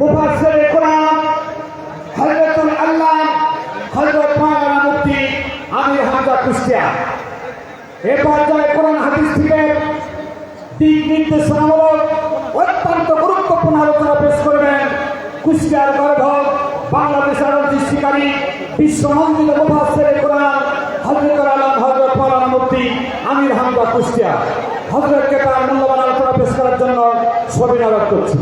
মুফাসসিরে কোরআন হযরতুল আল্লাহ হযরত মাওলানা মুফতি আমির হামজা কুষ্টিয়া এ পর্যায়ে কোরআন হাদিস থেকে দিক নির্দেশনামূলক অত্যন্ত গুরুত্বপূর্ণ আলোচনা পেশ করবেন কুষ্টিয়ার গর্ভক বাংলাদেশের সৃষ্টিকারী বিশ্বনন্দিত মুফাসসিরে কোরআন হযরতুল আল্লাহ হযরত মাওলানা মুফতি আমির হামজা কুষ্টিয়া। হযরতকে তার মূল্যবান আলোচনা পেশ করার জন্য সবিনয় করছি।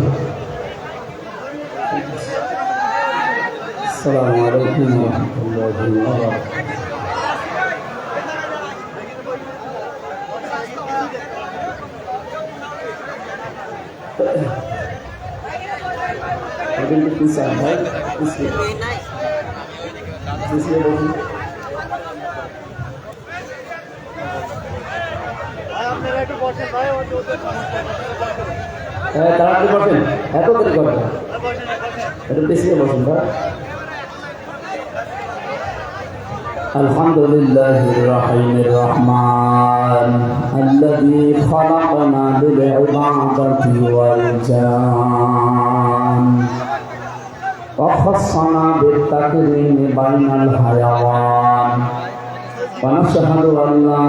আসসালামু আলাইকুম ওয়া রাহমাতুল্লাহি ওয়া বারাকাতুহু। Again, please, right? তাড়াতাড়ি বসেন, এত দেরি করবেন, একটু পিছিয়ে বসুন। আলহামদুলিল্লাহির রহিমির রহমান আল্লাযী খালাকানা লিল ইবাদাতি ওয়াল জান ওয়া খাসানা বিত তাকরীমি বাইনাল হায়াওয়ান ওয়া নাশহাদু আন লা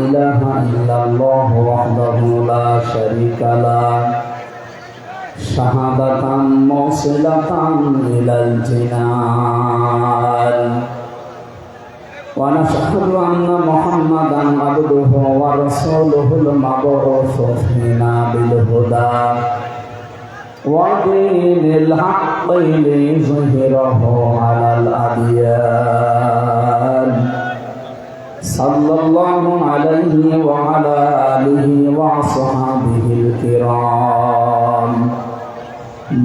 ইলাহা ইল্লাল্লাহু ওয়াহদাহু লা শারীকা লাহু শাহাদাতান মুসিলাতান ইলাল জিনান ওয়া নাশহাদু আন্না মুহাম্মাদান আবদুহু ওয়া রাসূলুহুল মাবউসু ফিনা বিল হুদা ওয়া দীনিল হাক্কি লিযুহহিরাহু আলাল আদিয়ান সাল্লাল্লাহু আলাইহি ওয়া আলা আলিহি ওয়া আসহাবিহিল কিরাম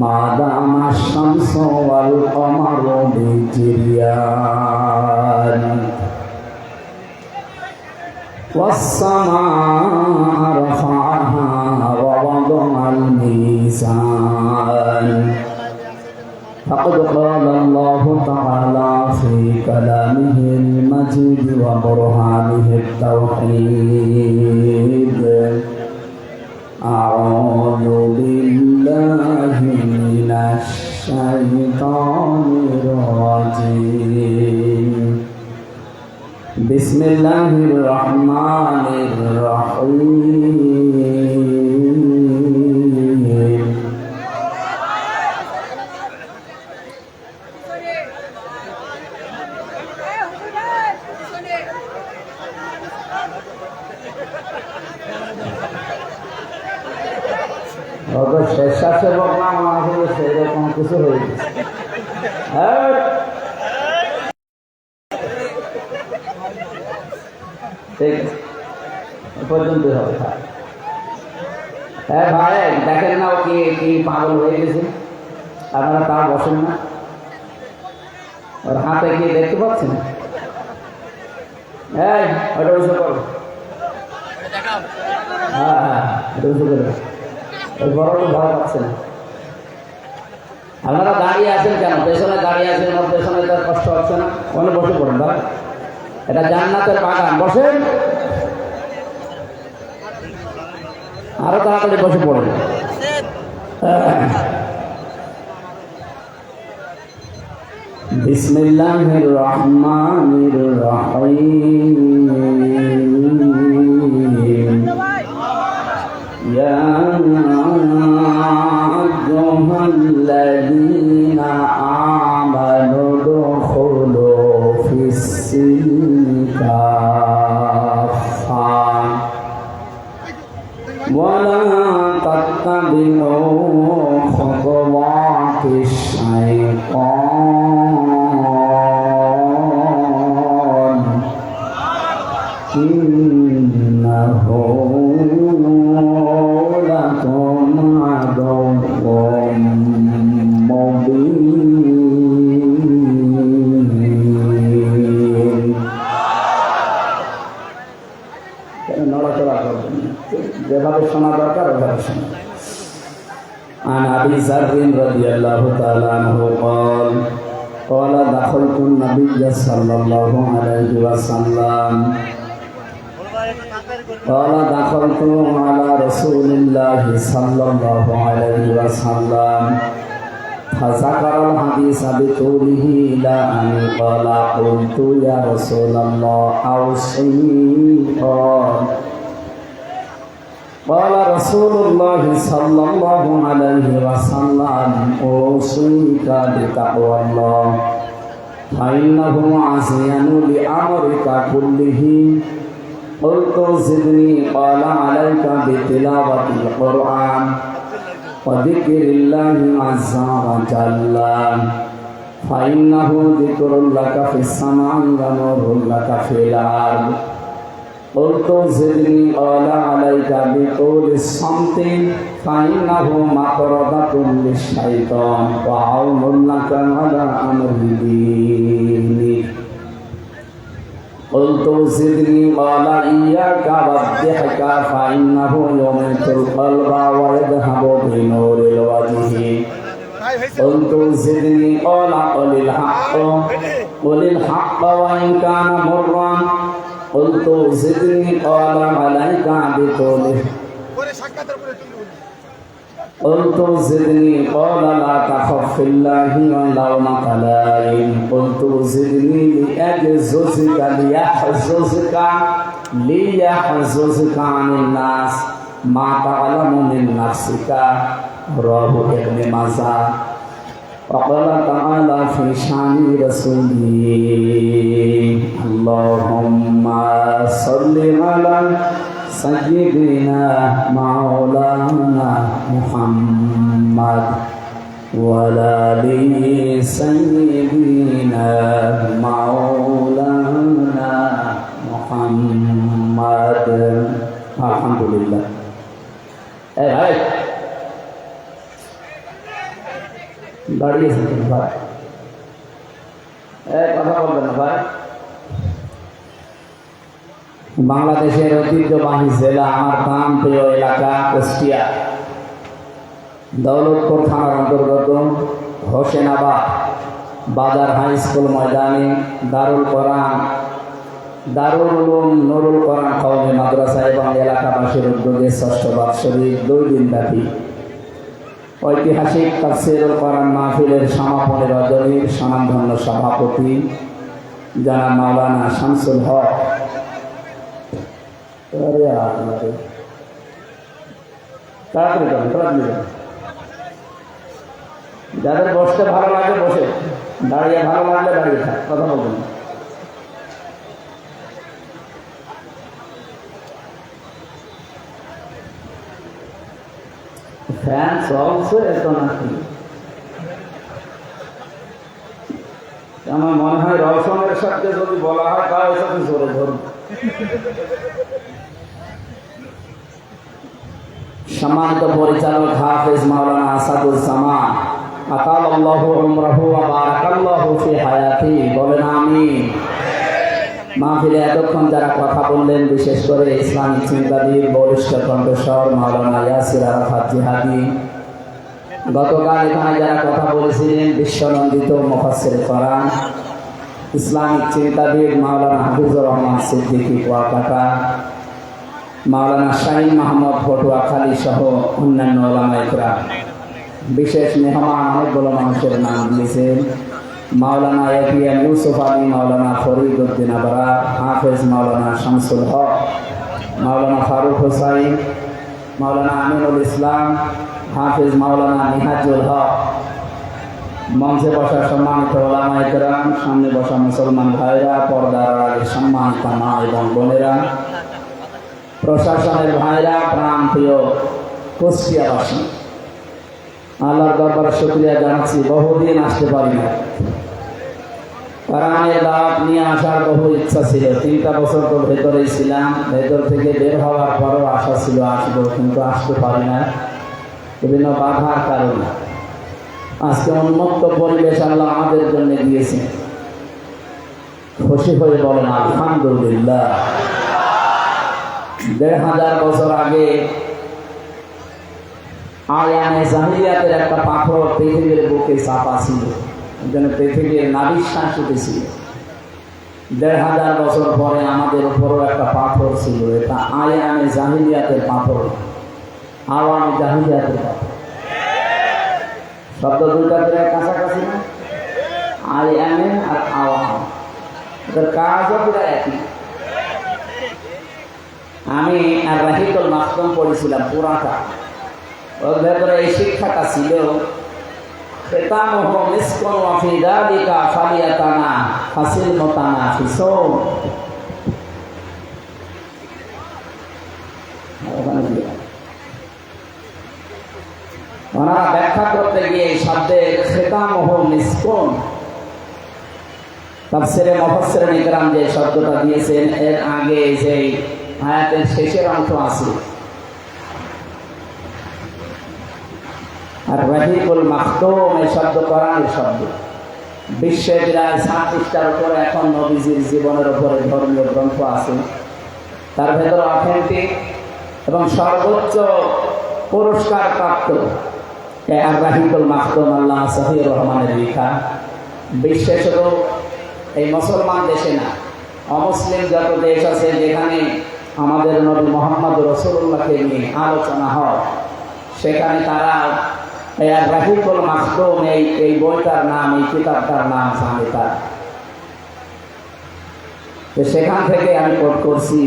মা দামা শামসু ওয়াল কমারু বিজিরিয়ান والسماء رفعها ووضع الميزان فقد قال الله تعالى في كلامه المجيد وبرهانه التوحيد أعوذ بالله من الشيطان الرجيم بسم الله الرحمن الرحيم স্বেচ্ছাসেবক নাম আসলে সেরকম কিছু হয়ে গেছে। ঠিক আছে, পর্যন্ত হবে। হ্যাঁ ভাই, দেখেন না ও কি কি পাগল হয়ে গেছে, আপনারা তাও বসেন না, ওর হাতে কি দেখতে পাচ্ছেন? হ্যাঁ ওটা উঁচু করো, হ্যাঁ হ্যাঁ এটা উঁচু করো, ওই বড় তো ভয় পাচ্ছে না। আপনারা দাঁড়িয়ে আছেন কেন? পেছনে দাঁড়িয়ে আছেন, ওর পেছনে তার কষ্ট হচ্ছে না, ওখানে বসে পড়েন ভাই, এটা জান্নাতের বাগান, বসেন, আরো তাড়াতাড়ি বসে পড়েন। বিসমিল্লাহির রহমানির রহিম ইয়া আইয়ুহাল্লাযীনা আমানু দুখুলু ফিস-সিলমি কাফা ওয়া লা তাত্তাবিউ খুতুওয়াতিশ শাইতান ইন্নাহু লাকুম আদুউম মুবিন। নড়াচড়া করবেন, যেভাবে শোনা দরকার ওভাবে শোনা। عن أبي ذر رضي الله تعالى عنه قال دخلت النبي صلى الله عليه وسلم قال دخلت على رسول الله صلى الله عليه وسلم فذكر الحديث بطوله إلى أن قال قلت يا رسول الله أوصني قال رسول الله صلى الله عليه وسلم أوصيك بتقوى الله فإنه عصيان لأمرك كله قلت زدني قال عليك بتلاوة القرآن وذكر الله عز وجل فإنه ذكر لك في السماء ونور لك في الأرض قلت زدني قال عليك بطول الصمت فإنه مطردة للشيطان وعون لك على أمر دينك قلت زدني قال إياك والضحك فإنه يميت القلب ويذهب بنور الوجه قلت زدني قال قل الحق وإن كان مرا قلت زدني قال عليك بطوله قلت زدني قال لا تخف في الله ولومة لائم قلت زدني ليحززك عن الناس ما تعلم من نفسك رواه ابن ماجه وقال تعالى في شان رسوله اللهم صل على سيدنا مولانا محمد وعلى آل سيدنا مولانا محمد الحمد لله দাঁড়িয়েছেন ভাই কথা বলবেন না ভাই বাংলাদেশের ঐতিহ্যবাহী জেলা আমার প্রাণ প্রিয় এলাকা কুষ্টিয়া দৌলতপুর থানার অন্তর্গত হোসেনাবাদ বাজার হাই স্কুল ময়দানে দারুল উলুম নুরুল কোরআন কওমি মাদ্রাসা এবং এলাকাবাসীর উদ্যোগে ষষ্ঠ বাৎসরিক 2 দিন ব্যাপী ঐতিহাসিক তাফসীরুল কোরআন মাহফিলের সমাপনী রজনীর স্বনামধন্য সভাপতি জনাব মাওলানা শামসুল হক যাদের বসতে ভালো লাগে বসে, দাঁড়িয়ে ভালো লাগলে দাঁড়িয়ে থাক, কথা বলবেন। ফ্যান চলছে এত নাকি? আমার মনে হয় রওশনের সাথে যদি বলা হয় তাহলে সাথে জোরে ধরুন। সম্মানিত পরিচালক হাফেজ মাওলানা আসাদুজ্জামান আতালাল্লাহু উমরাহু ওয়া বারাকাল্লাহু ফি হায়াতি, বলেন আমিন। মাহফিলে এতক্ষণ যারা কথা বললেন, বিশেষ করে ইসলামিক চিন্তাবিদ বলিষ্ঠ কণ্ঠস্বর মাওলানা ইয়াসির আরাফাত জিহাদি, গতকাল এখানে যারা কথা বলেছিলেন বিশ্বনন্দিত মুফাসসির কোরআন ইসলামিক চিন্তাবিদ মাওলানা হাফিজুর রহমান সিদ্দিকী কুয়াকাটা, মাওলানা শাহীন মাহমুদ পটুয়াখালী সহ অন্যান্য ওলামা ইকরাম, বিশেষ মেহমান অনেকগুলো মানুষের নাম দিয়েছেন। মাওলানা এপিএম ইউসুফ আলী, মাওলানা ফরিদ উদ্দিন আবরা, হাফেজ মাওলানা শামসুল হক, মাওলানা ফারুক হোসাইন, মাওলানা আমিনুল ইসলাম, হাফেজ মাওলানা নিহাজুল হক, মঞ্চে বসা সম্মানিত ওলামা ইকরাম, সামনে বসা মুসলমান ভাইরা, পর্দার আড়ালে সম্মানিত মা এবং বোনেরা, প্রশাসনের ভাইরা, প্রাণ প্রিয় কুষ্টিয়াবাসী, আল্লাহর দরবারে শুকরিয়া জানাচ্ছি। বহুদিন আসতে পারি না, কোরআনের দাওয়াত নিয়ে আসার বহু ইচ্ছা ছিল। 3টা বছর তো ভেতরেই ছিলাম, ভেতর থেকে বের হওয়ার পরও আশা ছিল আসবো, কিন্তু আসতে পারি না বিভিন্ন বাধার কারণে। আজকে উন্মুক্ত পরিবেশ আল্লাহ আমাদের জন্য দিয়েছে, খুশি হয়ে বলেন আলহামদুলিল্লাহ। 1500 বছর আগে আয়ানে জাহিলিয়াতের একটা পাথর পৃথিবীর বুকে চাপা ছিল, যেন পৃথিবীর নাভিশ্বাস উঠেছিল। ১,৫০০ বছর পরে আমাদের উপরও একটা পাথর ছিল। এটা আয়ামে জাহিলিয়াতের পাথর, আওয়ামে জাহিলিয়াতের পাথর। শব্দ দুইটা প্রায় কাছাকাছি না? আয়ামে আর আওয়াম, এটার কাজও প্রায় একই। আমি আর রাহিকুল মাকতুম পড়েছিলাম পুরাটা, ওর ভেতরে এই শিক্ষাটা ছিল, খেতামুহু মিসকুন ওয়া ফি যালিকা ফালিয়াতানা ফাসিল মুতানাফিসুন। ওনারা ব্যাখ্যা করতে গিয়ে এই শব্দের খেতামুহু মিসকুন, তাফসীরে মুফাসসিরিন ইকরাম যে শব্দটা দিয়েছেন, এর আগে যে আয়াতের শেষের অংশ আছে, আর রাহিকুল মাকতুম এই শব্দ কোরআনের শব্দ। বিশ্বে প্রায় 7 পৃষ্ঠার উপরে এখন নবীজির জীবনের উপরে ধর্মীয় গ্রন্থ আছে, তার ভেতরে অথেন্টিক এবং সর্বোচ্চ পুরস্কার প্রাপ্ত আর রাহিকুল মাকতুম আল্লাহ সফিউর রহমানের লেখা। বিশ্বে শুধু এই মুসলমান দেশে না, অমুসলিম যত দেশ আছে যেখানে আমাদের নবী মুহাম্মদ রাসূলুল্লাহকে নিয়ে আলোচনা হয়, সেখানে তারা আর রাহিকুল মাকতুম এই বইটার নাম, এই কিতাবটার নাম জানে তার। তো সেখান থেকে আমি কোট করছি,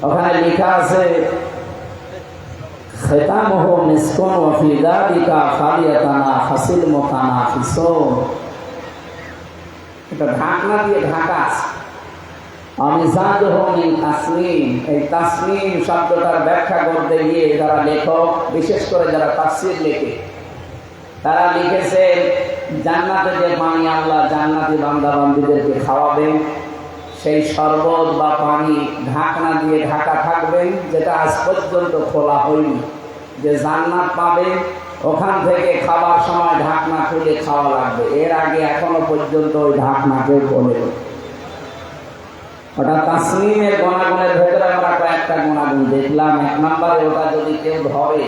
ওখানে লেখা আছে খেতামুহু মিসকুন ওয়া ফি যালিকা ফালিয়াতানা ফাসিল মুতানাফিসুন। এটা ঢাকনা দিয়ে ঢাকা আছে। আমি জাদুহু মিন তাসনিম, এই তাসনিম শব্দটার ব্যাখ্যা করতে গিয়ে যারা লেখক, বিশেষ করে যারা তাফসীর লেখে, তারা লিখেছে জান্নাতে যে পানি আল্লাহ জান্নাতি বান্দা বান্দীদেরকে খাওয়াবেন, সেই শরবত বা পানি ঢাকনা দিয়ে ঢাকা থাকবেন, যেটা আজ পর্যন্ত খোলা হয়নি। যে জান্নাত পাবে ওখান থেকে খাবার সময় ঢাকনা খুলে খাওয়া লাগবে, এর আগে এখনো পর্যন্ত ওই ঢাকনাকে বলে। ওটা তাসনিমের গুণাগুণের ভেতরে আমরা কয়েকটা গুণাগুণ দেখলাম। 1 নম্বরে, ওটা যদি কেউ ধরে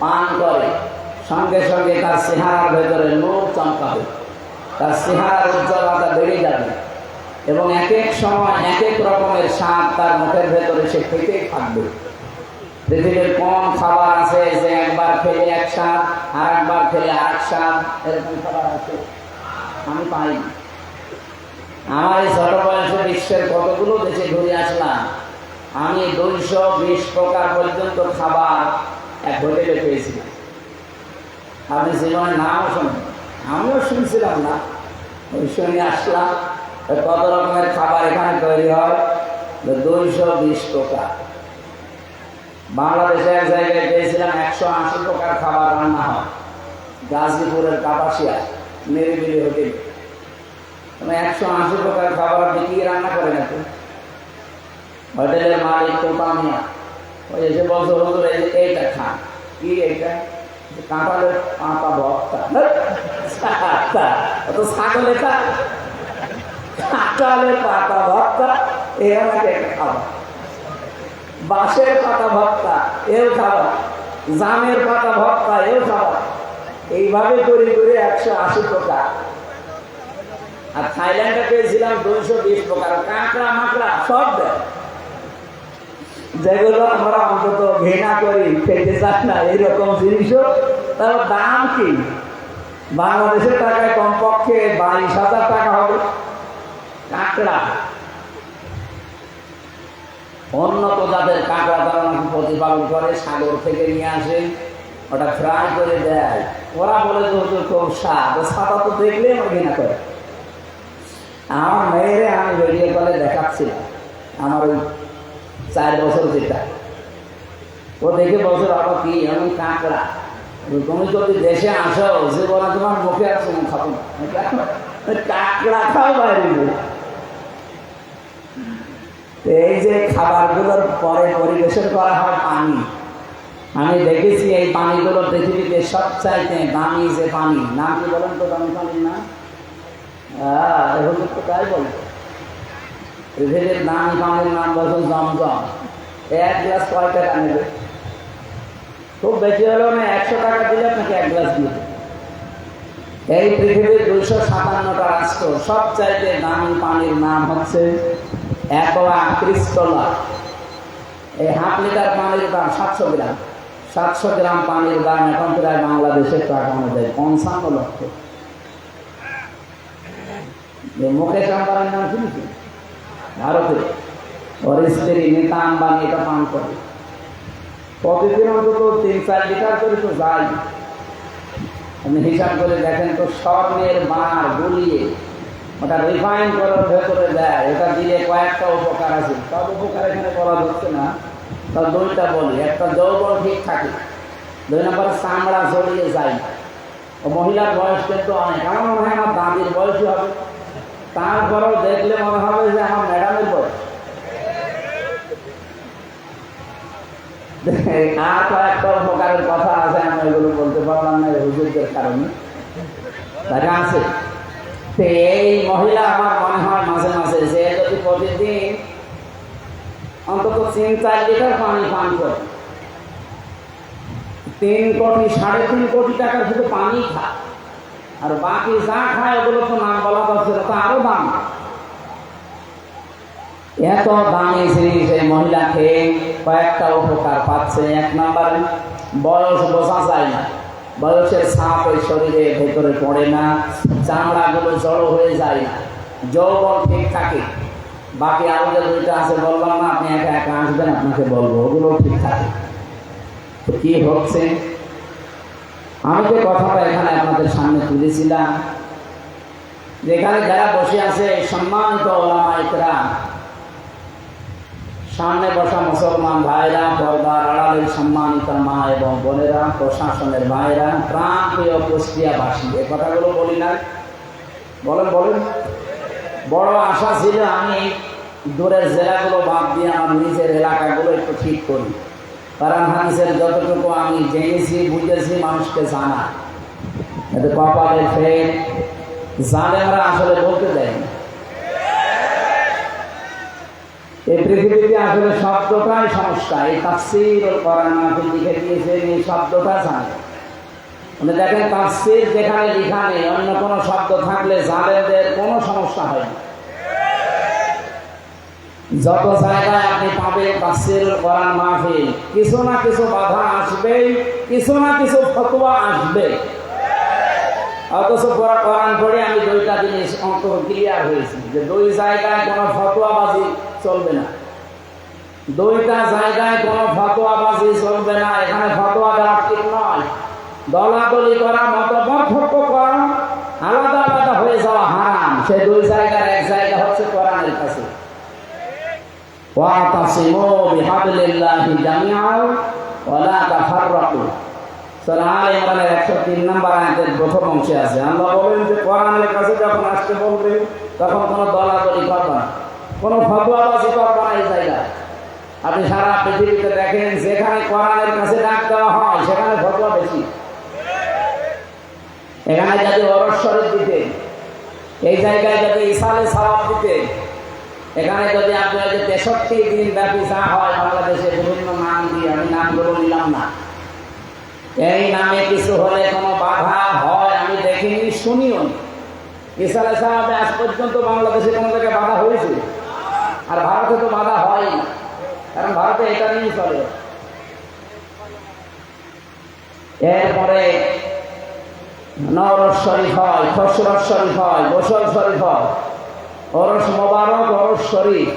পান করে, সঙ্গে সঙ্গে তার চেহারার ভেতরে নূর চমকাবে, তার চেহারার উজ্জ্বলতা বেড়ে যাবে এবং এক এক সময় এক এক রকমের স্বাদ তার মুখের ভেতরে সে খেতেই থাকবে। পৃথিবীর কোন খাবার আছে যে একবার খেলে এক স্বাদ, আর একবার খেলে আরেক স্বাদ? এরকম খাবার আছে? আমি পাইনি। আমার এই ছোট বয়সে বিশ্বের কতগুলো দেশে ঘুরে আসলাম, আমি 220 প্রকার পর্যন্ত খাবার এক হোটেলে পেয়েছিলাম। আপনি জীবনে নামও শোনেন, আমিও শুনছিলাম না, ওই শুনে আসলাম কত রকমের খাবার এখানে তৈরি হয়, 220 প্রকার। বাংলাদেশে এক জায়গায় পেয়েছিলাম 180 প্রকার খাবার রান্না হয়, গাজীপুরের কাপাসিয়া নিরিবিলি হোটেল। 180 প্রকার খাবার আপনি কি রান্না করেন? আপনি হোটেলের মালিক কোম্পানিয়া ওই এসে বলছে, হুজুর এইটা খান। কি এইটা? কাঁঠালের পাতা ভর্তা। তো ছাগলে খান, কাঁঠালের পাতা ভর্তা এ আমাকে একটা খাবার, বাঁশের পাতা ভর্তা এও খাবার, জামের পাতা ভর্তা এও খাবার। এইভাবে তৈরি করে 180 প্রকার। আর থাইল্যান্ডে পেয়েছিলাম 220 প্রকার, কাঁকড়া মাকড়া সব দেয়, যেগুলো আমরা অন্তত ঘৃণা করি, খেতে চাই না, এইরকম জিনিসও। তার দাম কি? বাংলাদেশের টাকায় কমপক্ষে 22,000 টাকা হবে কাঁকড়া। উন্নত জাতের কাঁকড়া তারা নাকি প্রতিপালন করে, সাগর থেকে নিয়ে আসে, ওটা ফ্রাই করে দেয়। ওরা বলে যে হুজুর খুব স্বাদ, সাদা তো দেখলে আমার ঘৃণা করে। আমার মেয়েরে আমি ভিডিও কলে দেখাচ্ছিলাম, আমার ওই 4 বছর যেটা, ও দেখে বলছে বাবা কি এমন কাঁকড়া, তুমি যদি দেশে আসো জীবনে তোমার মুখে আর তুমি খাবো না, কাঁকড়া খাও বাইরে। এই যে খাবারগুলোর পরে পরিবেশন করা হয় পানি, আমি দেখেছি এই পানিগুলো পৃথিবীতে সবচাইতে দামি যে পানি, নাম কি বলেন তো? দামি পানির নাম এখন তো তাই বলে, পৃথিবীর দামি পানির নাম বলছেন জমজম। 1 গ্লাস কয় টাকা নেবে? খুব বেশি হলেও না 100 টাকা দিলে আপনাকে 1 গ্লাস দিবে। এই পৃথিবীর 257টা রাষ্ট্র সবচাইতে দামি পানির নাম হচ্ছে একোয়া ক্রিস্টোলা। এই হাফ লিটার পানির দাম 700 গ্রাম। 700 গ্রাম পানির দাম এখন প্রায় বাংলাদেশের টাকা অনুযায়ী 55 লক্ষ। মুকেশ আম্বানির নাম শুনেছি? ভারতে ওর স্ত্রী নীতা আম্বানি এটা পান করে। প্রতিদিন অন্তত 3-4 লিটার করে তো যায়। আপনি হিসাব করে দেখেন তো, স্বর্ণের বার গুলিয়ে ওটা রিফাইন করে ভেতরে দেয়। এটা দিলে কয়েকটা উপকার আছে, সব উপকার এখানে বলা যাচ্ছে না। তার 2টা বলি। একটা, যৌবন ঠিক থাকে। 2 নম্বরে চামড়া জড়িয়ে যায় না। ও মহিলার বয়স কিন্তু অনেক, আমার মনে হয় আমার দাদির বয়সই হবে। তারপরেও দেখলে মনে হবে যে আমার ম্যাডামের বয়স। আর কয়েকটা উপকারের কথা আছে, আমি এগুলো বলতে পারলাম না হুজুরদের কারণে। দেখা আছে তো এই মহিলা আমার মনে হয় মাঝে মাঝে যে যদি প্রতিদিন অন্তত 3-4 লিটার পানি পান করে, 3 কোটি 3.5 কোটি টাকার শুধু পানি খায়, আর বাকি যা খায় ওগুলো তো নাম বলা যাচ্ছে না, তো আরো দাম। এত দামি জিনিস এই মহিলা খেয়ে কয়েকটা উপকার পাচ্ছে। 1 নম্বরে বয়স বোঝা যায় না, বয়সের ছাপ ওই শরীরে ভেতরে পড়ে না, চামড়াগুলো জড়ো হয়ে যায় না, যৌবন ঠিক থাকে। বাকি আরো যে 2টা আছে বললাম না, আপনি একা একা আসবেন, আপনাকে বলবো, ওগুলো ঠিক থাকে। তো কি হচ্ছে, আমি যে কথাটা এখানে আপনাদের সামনে তুলেছিলাম, যেখানে যারা বসে আছে সম্মানিত ওলামা ইকরাম, সামনে বসা মুসলমান ভাইরা, পর্দার আড়ালের সম্মানিত মা এবং বোনেরা, প্রশাসনের ভাইরা, প্রাণ প্রিয় কুষ্টিয়াবাসী, এই কথাগুলো বলি না? বলেন বলেন। বড় আশা ছিল আমি দূরের জেলাগুলো বাদ দিয়ে আমার নিজের এলাকাগুলো একটু ঠিক করি। কারণ হাদিসের যতটুকু আমি জেনেছি বুঝেছি মানুষকে জানা, এতে কপালের ফের জালেমরা আসলে বলতে দেয় না। এই পৃথিবীতে আসলে শব্দটাই সমস্যা। এই তাফসীর ও কোরআন মাহফিল লিখে দিয়েছেন, এই শব্দটা জানে। মানে দেখেন, তাফসীর যেখানে লেখা নেই, অন্য কোনো শব্দ থাকলে জালেমদের কোনো সমস্যা হয় না। যত জায়গায় আপনি পাবেন তাফসীর ও কোরআন মাহফিল, কিছু না কিছু বাধা আসবেই, কিছু না কিছু ফতোয়া আসবে। অথচ কোরআন পড়ে আমি 2টা জিনিস অন্তত ক্লিয়ার হয়েছি, যে 2 জায়গায় কোনো ফতোয়াবাজি চলবে না। 2টা জায়গায় কোনো ফতোয়াবাজি চলবে না। এখানে ফতোয়া দেওয়া ঠিক নয়। দলাদলি করা, মতপার্থক্য করা, আলাদা আলাদা হয়ে যাওয়া হারাম। সেই 2 জায়গার এক জায়গা হচ্ছে কোরআনের কাছে। ওয়াতাসিমু বিহাবলিল্লাহি জামিআন ওয়া লা তাফাররাকু। সূরা আলে ইমরানের 103 নম্বর আয়াতের প্রথম অংশে আছে, আল্লাহ বলেন যে কোরআনের কাছে যখন আসতে বলবে তখন কোনো দলাদলি করবে না, কোনো ফতোয়াবাজি করবে না। এই জায়গায় আপনি সারা পৃথিবীতে দেখেন, যেখানে কোরআনের কাছে ডাক দেওয়া হয় সেখানে ফতোয়া বেশি। এখানে যদি ওরস শরীফ দিতে, এই জায়গায় যদি ইসালে সাওয়াব দিতে, এখানে যদি আপনি 63 দিন ব্যাপী যা হয় বাংলাদেশে বিভিন্ন নাম দিয়ে, আমি নামগুলো নিলাম না, এই নামে কিছু হলে কোনো বাধা হয় আমি দেখিনি, শুনিও। ইসালে সাহেব আজ পর্যন্ত বাংলাদেশে কোনো জায়গায় বাধা হয়েছে, আর ভারতে তো বাধা হয় না, কারণ ভারতে এটা নিয়ে চলে। এরপরে নওরস শরীফ হয়, খসরত শরীফ হয়, গোসল শরীফ হয়, ওরস মোবারক, ওরস শরীফ,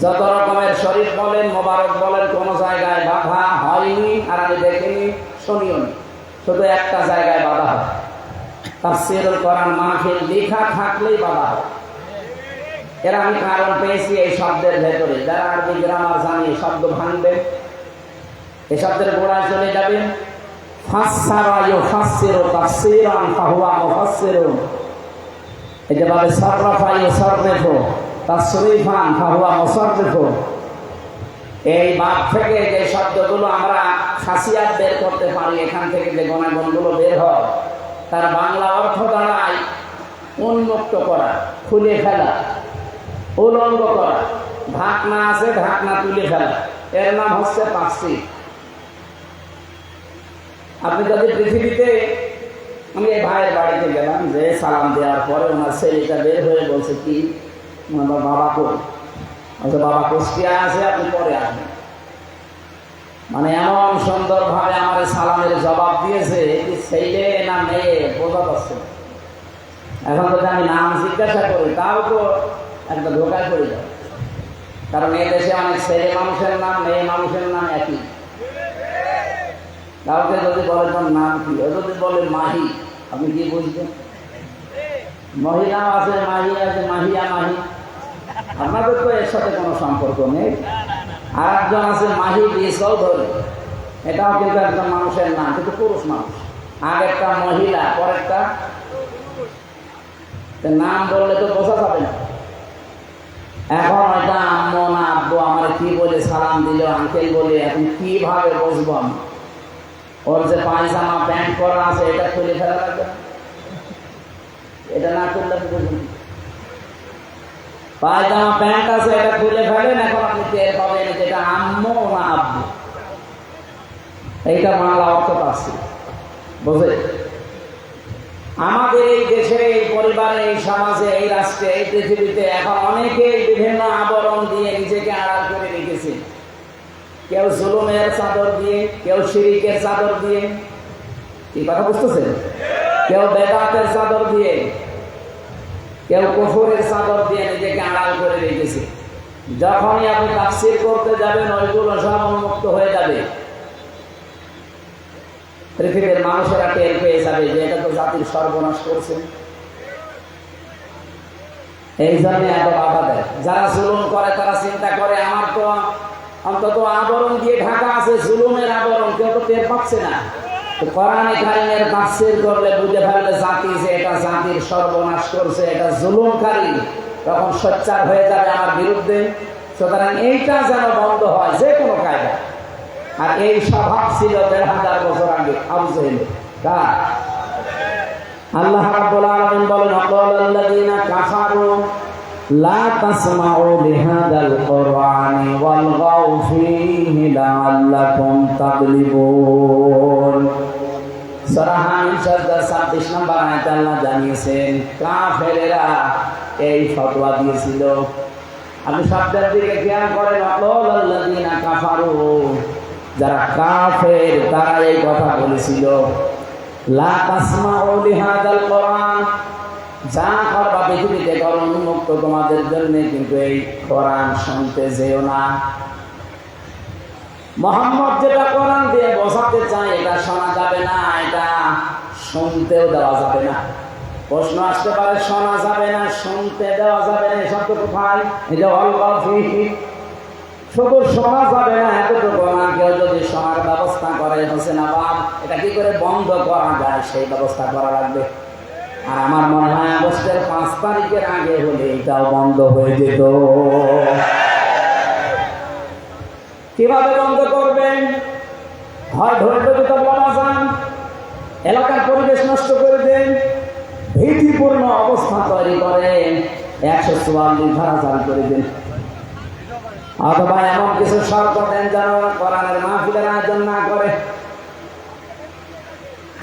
যত রকমের শরীফ বলেন, মোবারক বলেন, কোনো জায়গায় বাধা হয়নি, আর আমি দেখিনি, শুনিও নি। শুধু একটা জায়গায় বাধা হয়, তাফসীরুল কোরআন মাহফিল লেখা থাকলেই বাধা হয়। এর আমি কারণ পেয়েছি এই শব্দের ভেতরে। যারা আরবি গ্রামার জানি, শব্দ ভাঙবে, এই শব্দের গোড়ায় চলে যাবেন। ফাসসারা ইউফাসসিরু তাফসীরান ফাহুয়া মুফাসসিরুন, এটা ভাবে সাররাফা ইউসাররিফু তাসরিফান ফাহুয়া মুসাররিফু। এই বাদ থেকে যে শব্দগুলো আমরা খাসিয়াত বের করতে পারি, এখান থেকে যে গুণাগুণগুলো বের হয়, তার বাংলা অর্থ দাঁড়ায় উন্মুক্ত করা, খুলে ফেলা, উলঙ্গ করা। ঢাকনা আছে, ঢাকনা তুলে ফেলা, এর নাম হচ্ছে তাফসীর। আপনি যদি পৃথিবীতে আমি এই ভাইয়ের বাড়িতে গেলাম, যে সালাম দেওয়ার পরে ওনার ছেলেটা বের হয়ে বলছে কি, আমার বাবা কই? বলছে বাবা কুষ্টিয়া আছে, আপনি পরে আসবেন। মানে এমন সুন্দরভাবে আমার সালামের জবাব দিয়েছে, কি ছেলে না মেয়ে বোঝা যাচ্ছে না। এখন যদি আমি নাম জিজ্ঞাসা করি তাও তো একটা ধোকায় পড়ে যাবে, কারণ এই দেশে অনেক ছেলে মানুষের নাম মেয়ে মানুষের নাম একই। কাউকে যদি বলে তোর নাম কি, ও যদি বলে মাহি, আপনি কি বুঝবেন? মহিলাও আছে, মাহি আছে, মাহিয়া মাহি। আপনাদের তো এর সাথে কোনো সম্পর্ক নেই। আর একজন আছে মাহি বি চৌধুরী, এটাও কিন্তু একজন মানুষের নাম, কিন্তু পুরুষ মানুষ। আগেরটা মহিলা, পরেরটা নাম বললে তো বোঝা যাবে না। এখন ওইটা আম্মু না আব্বু আমার কি বলে সালাম দিল, আঙ্কেল বলে, এখন কিভাবে বুঝবো আমি? ওর যে পায়জামা প্যান্ট পরা আছে এটা খুলে ফেলা লাগবে, এটা না করলে বুঝবেন। পায়জামা প্যান্ট আছে এটা খুলে ফেলেন, এখন আপনি টের পাবেন যেটা আম্মু না আব্বু। এইটা বাংলা অর্থটা আছে, বুঝে? আমাদের এই দেশে, এই পরিবারে, এই সমাজে, এই রাষ্ট্রে, এই পৃথিবীতে এখন অনেকেই বিভিন্ন আবরণ দিয়ে নিজেকে আড়াল করে রেখেছে। কেউ জুলুমের চাদর দিয়ে, কেউ শিরিকের চাদর দিয়ে, কি কথা বুঝতেছেন? কেউ বেদাতের চাদর দিয়ে, কেউ কুফরের চাদর দিয়ে নিজেকে আড়াল করে রেখেছে। যখনই আপনি তাফসীর করতে যাবেন ওইগুলো সব উন্মুক্ত হয়ে যাবে। পৃথিবীর মানুষেরা টের পেয়ে যাবে যে এটা তো জাতির সর্বনাশ করছে। এই জন্য এত বাধা দেয়। যারা জুলুম করে তারা চিন্তা করে আমার তো অন্তত আবরণ দিয়ে ঢাকা আছে, জুলুমের আবরণ, কেউ তো টের পাচ্ছে না। কোরআনে কারিমের তাফসীর করলে বুঝে ফেললে জাতি যে এটা জাতির সর্বনাশ করছে, এটা জুলুমকারী, তখন সোচ্চার হয়ে যাবে আমার বিরুদ্ধে। সুতরাং এইটা যেন বন্ধ হয় যে কোনো কায়দা। আর এই স্বভাব ছিল ১,৫০০ বছর আগে আবু জেহেল। কার? আল্লাহ রাব্বুল আলামিন বলেন, আল্লাযীনা কাফারু লা তাসমাউ লিহাদাল কুরআনি ওয়ালগাউ ফীহি লাআল্লাকুম তাগলিবুন। সূরা হামিম ২৬ নম্বর আয়াতে আল্লাহ জানিয়েছেন কাফেরেরা এই ফতোয়া দিয়েছিল। আপনি শব্দের দিকে খেয়াল করেন, আল্লাযীনা কাফারু, যারা কাফের তারা এই কথা বলেছিল, লা তাসমাউ লিহাদাল কুরআন, যা করবা পৃথিবীতে করো উন্মুক্ত তোমাদের জন্য, কিন্তু এই কোরআন শুনতে যেও না। মুহাম্মদ যেটা কোরআন দিয়ে বোঝাতে চায় এটা শোনা যাবে না, এটা শুনতেও দেওয়া যাবে না। প্রশ্ন আসতে পারে, শোনা যাবে না, শুনতে দেওয়া যাবে না, এই শব্দ কোথায়? এটা অলগাউ ফীহি, শুধু শোনা যাবে না এতটুকু না, কেউ যদি শোনার ব্যবস্থা করে হোসেন আবাদ, এটা কি করে বন্ধ করা যায় সেই ব্যবস্থা করা লাগবে। আর আমার মনে হয় আগস্টের ৫ তারিখের আগে হলে এটাও বন্ধ হয়ে যেত। কিভাবে বন্ধ করবেন? হয় ধৈর্য দিতে বলা যান, এলাকার পরিবেশ নষ্ট করে দেন, ভীতিপূর্ণ অবস্থা তৈরি করেন, ১৪৪ ধারা জারি করে দেন, অথবা এমন কিছু শর্ত দেন যেন কোরআনের মাহফিলের আয়োজন না করে।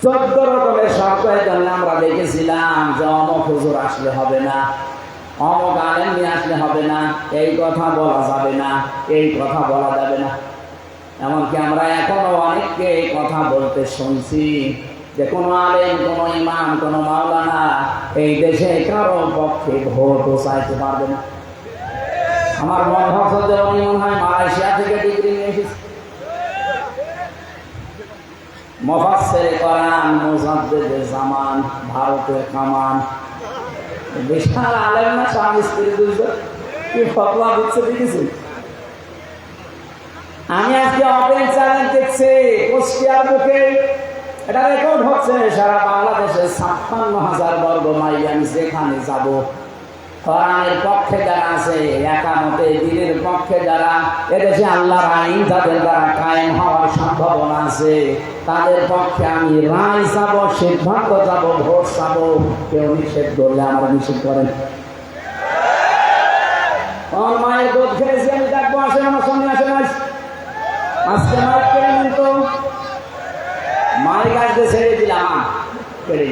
১৪ রকমের শর্ত এর জন্য আমরা দেখেছিলাম যে অমুক হুজুর আসলে হবে না, অমুক আলেম নিয়ে আসলে হবে না, এই কথা বলা যাবে না, এই কথা বলা যাবে না। এমনকি আমরা এখনো অনেককে এই কথা বলতে শুনছি যে কোনো আলেম, কোনো ইমাম, কোনো মাওলানা এই দেশে কারো পক্ষে ভোটও চাইতে পারবে না। আমার মনে হচ্ছে যে উনি মনে হয় মালয়েশিয়া থেকে ডিগ্রি নিয়ে এসেছে। মুফাসসিরে কোরআন, মুজাদ্দিদে জামান, ভারতের কামান, বিশাল আলেম না, স্বামী স্ত্রী দুইজন কি ফতোয়া দিচ্ছে দেখেছি। আমি আজকে ওপেন চ্যালেঞ্জ দেখছি কুষ্টিয়ার বুকে, এটা রেকর্ড হচ্ছে সারা বাংলাদেশে ৫৬,০০০ বর্গ মাইল। আমি যেখানে যাব, কোরআনের পক্ষে যারা আছে, একামতে দ্বীনের পক্ষে যারা, এদেশে আল্লাহর আইন যাদের দ্বারা কায়েম হওয়ার সম্ভাবনা আছে, তাদের পক্ষে আমি রায় চাবো, সিদ্ধান্ত চাবো, ভোট চাবো। কেউ নিষেধ করলে আমরা নিষেধ করেন। আমার মায়ের দুধ খেয়েছি, আমি ডাকবো, আসেন আমার সঙ্গে, আসেন আজকে মাইক কেড়ে নিন তো, মাইক আজকে ছেড়ে দিলাম। কেড়ে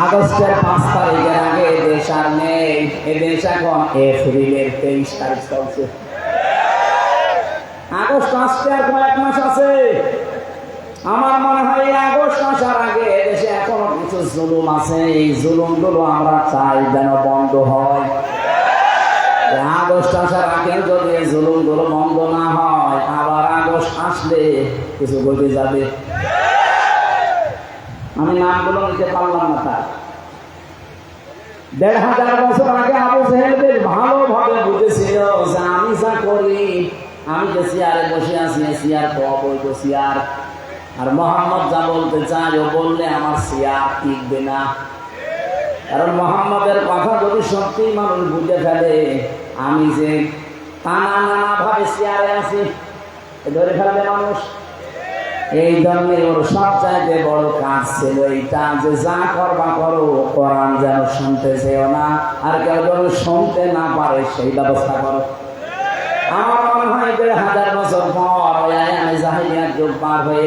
আগস্টের 5 তারিখের আগে দেশ আর নেই। এ দেশ এখন এপ্রিলের 23 তারিখ চলছে। আগস্ট আসতে আর কয়েক মাস আছে। আমার মনে হয় এই আগস্ট আসার আগে দেশে এখনো কিছু জুলুম আছে। এই জুলুমগুলো আমরা চাই যেন বন্ধ হয়। আগস্ট আসার আগে যদি এই জুলুমগুলো বন্ধ না হয়, আবার আগস্ট আসলে কিছু ঘটে যাবে। আমি নামগুলো নিতে পারলাম না। তার 1500 বছর আগে আবু জেহেল বেশ ভালোভাবে বুঝেছিল যে আমি যা করি, আমি যে চেয়ারে বসে আছি, চেয়ার তো অবৈধ চেয়ার। আর মোহাম্মদ যা বলতে চায়, ও বললে আমার চেয়ার টিকবে না। কারণ মোহাম্মদের কথা যদি সত্যি মানুষ বুঝে ফেলে, আমি যে নানা ভাবে চেয়ারে আছি, ধরে ফেলবে মানুষ। এই জন্যে ওর সবচাইতে বড় কাজ ছিল এইটা, যে যা করবা করো, কোরআন যেন শুনতে চেও না, আর কেউ যেন শুনতে না পারে সেই ব্যবস্থা করো। আমার মনে হয় 1500 বছর পর আমি জাহিলিয়াত যুগ পার হয়ে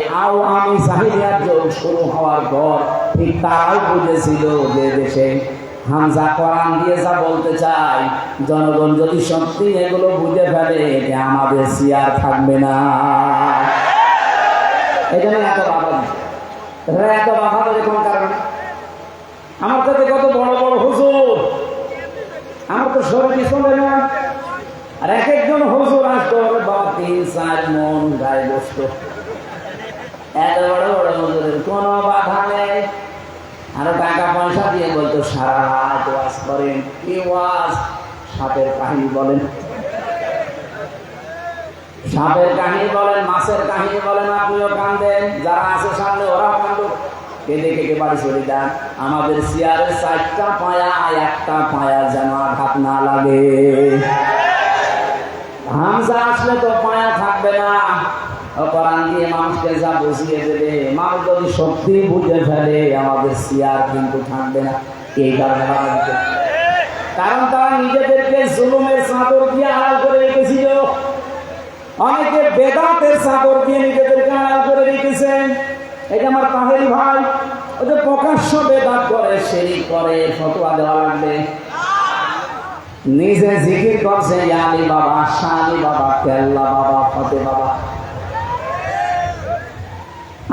আমি জাহিলিয়াত যুগ শুরু হওয়ার পর ঠিক তারাও বুঝেছিল যে দেশে হামজা কোরআন দিয়ে যা বলতে চাই, জনগণ যদি সত্যি এগুলো বুঝে ফেলে যে আমাদের চেয়ার থাকবে না। এই জন্য এত বাধা কোন কারণে? আমার কাছে কত বড় বড় হুজুর, আমার তো শরীর চলে না। আর এক একজন হুজুর আসতো, বাবা 3-4 মন গায়ে বসত। এত বড় বড় হুজুরের কোনো বাধা নেই। আরো টাকা পয়সা দিয়ে বলতো সারা রাত ওয়াজ করেন। কি ওয়াজ? সাপের কাহিনী বলেন, সাপের কাহিনী বলেন, মাছের কাহিনী বলেন, আপনিও কান্দেন, যারা আছে সামনে ওরাও কান্দুক। কেঁদে কেটে বাড়ি চলে যান। আমাদের চেয়ারের 4টা পায়া, একটা পায়া যেন আঘাত না লাগে। হামজা আসলে তো পায়া থাকবে না। কোরআন দিয়ে মানুষকে যা বুঝিয়ে দেবে, মানুষ যদি সত্যি বুঝে ফেলে, আমাদের চেয়ার কিন্তু থাকবে না। এই কারণে কারণ তারা নিজেদেরকে জুলুমের চাদর দিয়ে আড়াল করে রেখেছিল। অনেকে বেদাতের চাদর দিয়ে নিজেদেরকে আড়াল করে রেখেছেন। এটা আমার তাহেরি ভাই, ওদের প্রকাশ্য বেদাত করে, শিরক করে, ফতোয়া দেওয়া লাগবে। নিজে জিকির করছে আলী বাবা, শাহ আলী বাবা, কেল্লা বাবা, ফতে বাবা।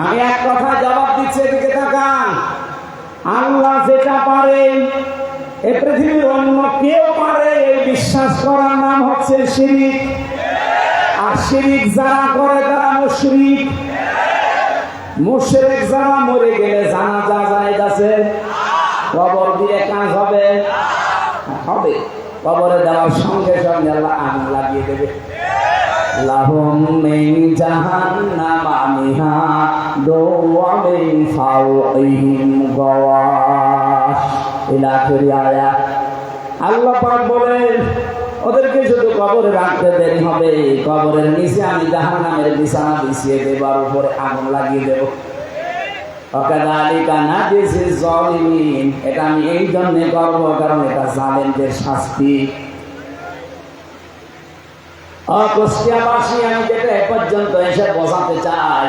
আমি এক কথা জবাব দিচ্ছি, এদিকে তাকান। আল্লাহ যেটা পারে, এ পৃথিবীর অন্য কেউ পারে এই বিশ্বাস করার নাম হচ্ছে শিরক। আর শিরক যারা করে তারা মুশরিক। মুশরিক যারা মরে গেলে জানাজা যাইতাছে, কবর দিয়ে কাজ হবে, হবে। কবরে দেওয়ার সঙ্গে সঙ্গে আল্লাহ আগুন লাগিয়ে দেবে। লাহুম মিন জাহান্নামা মিহাদু ওয়া মিন ফাওকিহিম গাওয়াশ। ইলা আখির আয়াত। আল্লাহ পাক বলেন, ওদেরকে শুধু কবরে রাখতে দেরি হবে, কবরের নিচে আমি জাহান্নামের বিছানা বিছিয়ে দেব, আর উপরে আগুন লাগিয়ে দেব। ওয়াকাযালিকা নাজিজিজ যালিমিন। এটা আমি এই জন্য করব কারণ এটা জালেমদের শাস্তি। কুষ্টিয়াবাসী, আমি যেটা এ পর্যন্ত এসে বোঝাতে চাই,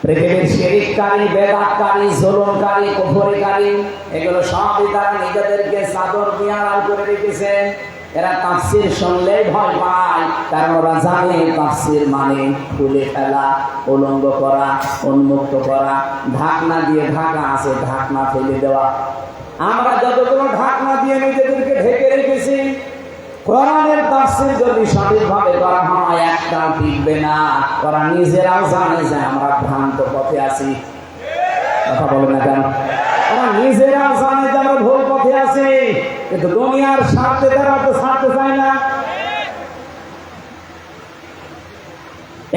পৃথিবীর শিরককারী, বেদাতকারী, জুলুমকারী, কুফরিকারী, এগুলো সবই তারা নিজেদেরকে চাদর দিয়ে আড়াল করে রেখেছে। এরা তাফসীর শুনলেই ভয় পায়, কারণ ওরা জানে তাফসীর মানে খুলে ফেলা, উলঙ্গ করা, উন্মুক্ত করা। ঢাকনা দিয়ে ঢাকা আছে, ঢাকনা ফেলে দেওয়া। আমরা যতগুলো ঢাকনা দিয়ে নিজেদেরকে ঢেকে রেখেছি, কোরআনের তাফসীর যদি সঠিকভাবে করা হয়, একটাও টিকবে না। ওরা নিজেরাও জানে যে আমরা ভ্রান্ত পথে আছি। কথা বলে না কেন? ওরা নিজেরাও জানে যে আমরা ভুল পথে আছি, কিন্তু দুনিয়ার স্বার্থে তারা তো ছাড়তে চায় না।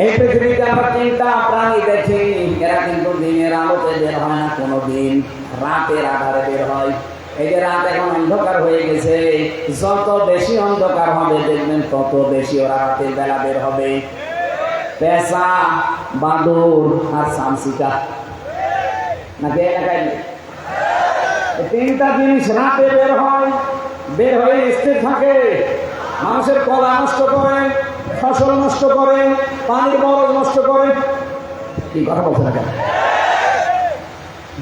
এই পৃথিবীতে আমরা 3টা প্রাণী দেখি, এরা কিন্তু দিনের আলোতে বের হয় না, কোনোদিন রাতের আধারে বের হয়। এই যে রাত এখন অন্ধকার হয়ে গেছে, যত বেশি অন্ধকার হবে দেখবেন তত বেশি ওরা রাতের বেলা বের হবে। পেঁচা, বাদুর আর চামচিকা, নাকি এলাকায় 3টা জিনিস রাতে বের হয়, বের হয়ে স্থির থাকে, মানুষের কলা নষ্ট করে। ফসল নষ্ট করে, পানির বরজ নষ্ট করে। কি কথা বলছে না কেন?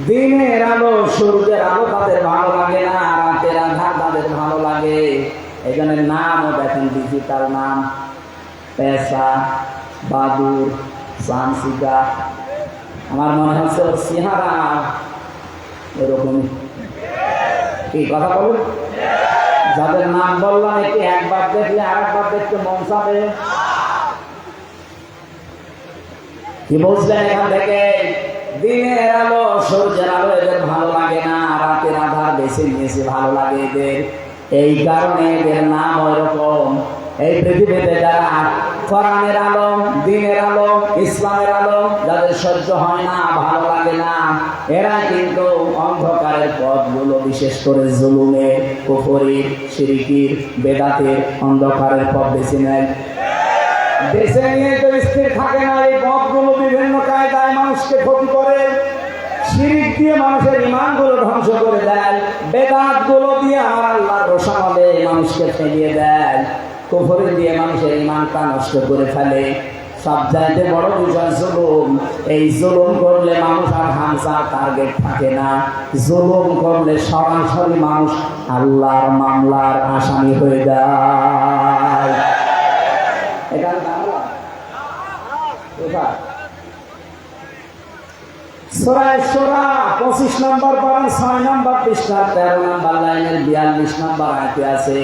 দিনের আলো, সূর্যের আলো তাদের ভালো লাগে না, রাতের আধার তাদের ভালো লাগে। এই জন্য নামও দেখেন ডিজিটাল নাম, পেশা, বাদুর, সানসিকা। আমার মনে হচ্ছে ওর চেহারা এরকমই। কি কথা বলুন? যাদের নাম বললাম এটি একবার দেখলে আর একবার দেখতে মন চাবে। কি বলছিলেন এখান থেকে? দিনের আলো, সূর্যের আলো এদের ভালো লাগে না, রাতের আধার বেছে নিয়েছে ভালো লাগে এদের। এই কারণে এদের নাম ওইরকম। এই পৃথিবীতে যারা কোরআনের আলো, দিনের আলো, ইসলামের আলো যাদের সহ্য হয় না, ভালো লাগে না, এরা কিন্তু অন্ধকারের পথগুলো, বিশেষ করে জুলুমের, কুফরির, শিরকির, বেদাতের অন্ধকারের পথ বেছে নেয়। বেছে নিয়ে তো স্থির থাকে না, এই পথগুলো বিভিন্ন কায়দায় মানুষকে ক্ষতি করে। শিরিক দিয়ে মানুষের ঈমানগুলো ধ্বংস করে দেয়, বেদাতগুলো দিয়ে আমার আল্লাহর রোশানলে মানুষকে ফেলিয়ে দেয়, কুফরি দিয়ে মানুষের ঈমানটা নষ্ট করে ফেলে। সবচাইতে বড় বিষয় জুলুম। এই জুলুম করলে মানুষ আর হামসার টার্গেট থাকে না। জুলুম করলে সরাসরি মানুষ আল্লাহর মামলার আসামি হয়ে যায়। এটা সূরা সূরা 25 নম্বর পারা 6 নম্বর পৃষ্ঠা 13 নম্বর লাইনের 42 নম্বর আয়াতে আছে।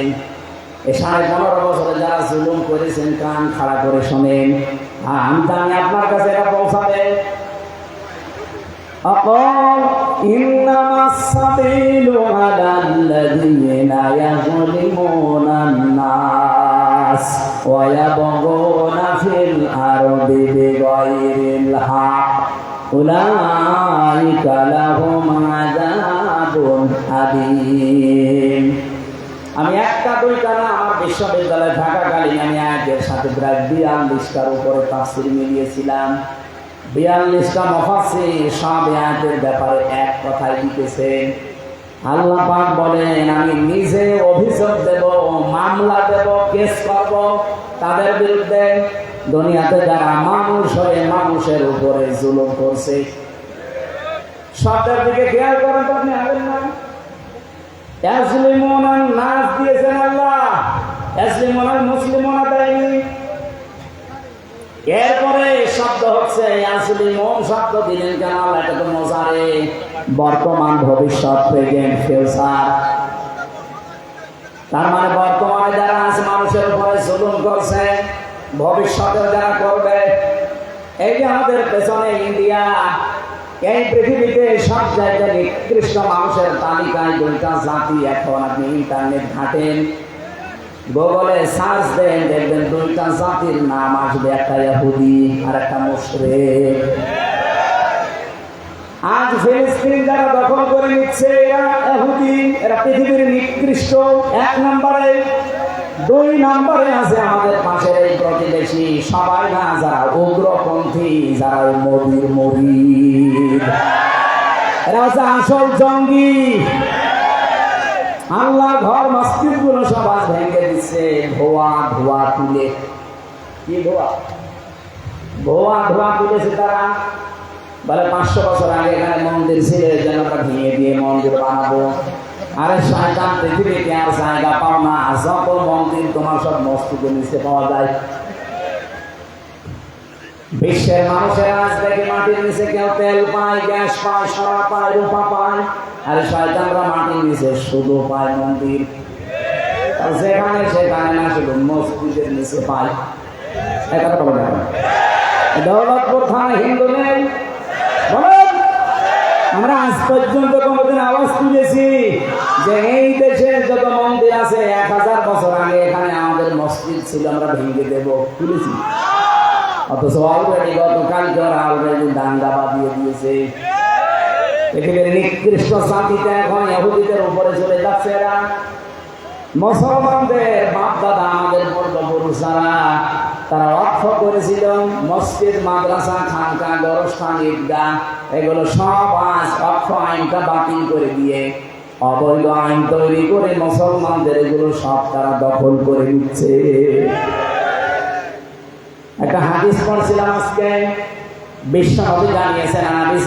এই 15.5 বছরে যারা জুলুম করেছেন কান খাড়া করে শোনেন। আমি জানি আপনার কাছে এটা পৌঁছাবে। أقول إنما السبيل على الذين يظلمون الناس ويبغون في الأرض بغير الحق أولئك لهم عذاب أليم। আমি একটা দুইটা না, আমার বিশ্ববিদ্যালয়ে থাকাকালীন আমি আয়াতের সাথে প্রায় 42টার উপরে তাফসীর মিলিয়েছিলাম। 42টা মুফাসসির সব আয়াতের ব্যাপারে এক কথাই লিখেছেন। আল্লাহ পাক বলেন, আমি নিজে অভিযোগ দেব, মামলা দেব, কেস করব তাদের বিরুদ্ধে দুনিয়াতে যারা মানুষ হয়ে মানুষের উপরে জুলুম করছে। শব্দের দিকে খেয়াল করেন তো, আপনি আবেন না। ইয়াজলিমুনা নাস দিয়েছেন আল্লাহ, ইয়াজলিমুনা মুসলিমুনা দেয়নি। এরপরে শব্দ হচ্ছে ইয়াজলিমুন শব্দ দিলেন কেন? এটা তো মোজারে, বর্তমান, ভবিষ্যৎ, প্রেজেন্ট, ফিউচার। তার মানে বর্তমানে যারা আছে মানুষের উপরে জুলুম করছে, ভবিষ্যতে যারা করবে। এই যে আমাদের পেছনে ইন্ডিয়া, এই পৃথিবীতে সব জায়গায় নিকৃষ্ট মানুষের তালিকায় 2টা জাতি। এখন আপনি ইন্টারনেট ঘাটেন, গুগলে সার্চ দেন, দেখবেন 2টা জাতির নাম আসবে, একটা ইহুদি আর একটা মুশরিক। আজ ফিলিস্তিন যারা দখল করে নিচ্ছে, এরা ইহুদি, এরা পৃথিবীর নিকৃষ্ট 1 নম্বরে। 2 নম্বরে আছে আমাদের পাশের এই প্রতিবেশী, সবাই না যারা উগ্রপন্থী, যারা মোদির মুরিদ, এরা হচ্ছে আসল জঙ্গি। আল্লাহর ঘর মসজিদ গুলো সব আজ ভেঙে দিচ্ছে, ধোয়া ধোয়া তুলে। কি ধোয়া? ধোয়া ধোয়া তুলেছে তারা। বলে 500 বছর আগে এখানে মন্দির ছিল, যেন আমরা ভেঙে দিয়ে মন্দির বানাবো। আরে শয়তান, পৃথিবীতে আর জায়গা পাও না, যত মন্দির তোমার সব মসজিদের নিচে পাওয়া যায়। বিশ্বের মানুষের আজ দেখে মাটির নিচে কেউ তেল পায়, গ্যাস পায়, সোনা পায়, রূপা পায়। আর শয়তানরা মাটির নিচে শুধু পায় মন্দির। যেখানে সেখানে না, শুধু মসজিদের নিচে পায়। এটা তো বলে না, দৌলতপুর থানা হিন্দু নেই বলেন। আমরা আজ পর্যন্ত কোনদিন আওয়াজ তুলেছি যে এই দেশের যত মন্দির আছে 1000 বছর আগে এখানে আমাদের মসজিদ ছিল, আমরা ভেঙে দেব, তুলেছি? অথচ অলরেডি গতকাল যারা অলরেডি দাঙ্গা বাঁধিয়ে দিয়েছে। পৃথিবীর নিকৃষ্ট জাতিতে এখন ইহুদিদের উপরে চলে যাচ্ছে এরা। মুসলমানদের বাপ দাদা, আমাদের পূর্বপুরুষ যারা, তারা অর্থ করেছিল মসজিদ, মাদ্রাসা, খানকা, গোরস্থান, ঈদগাহ, এগুলো সব আজ অর্থ আইনটা বাতিল করে দিয়ে অবৈধ আইন তৈরি করে মুসলমানদের এগুলো সব তারা দখল করে নিচ্ছে। একটা হাদিস পড়ছিলাম আজকে, বিশ্বনবী জানিয়েছেন নবী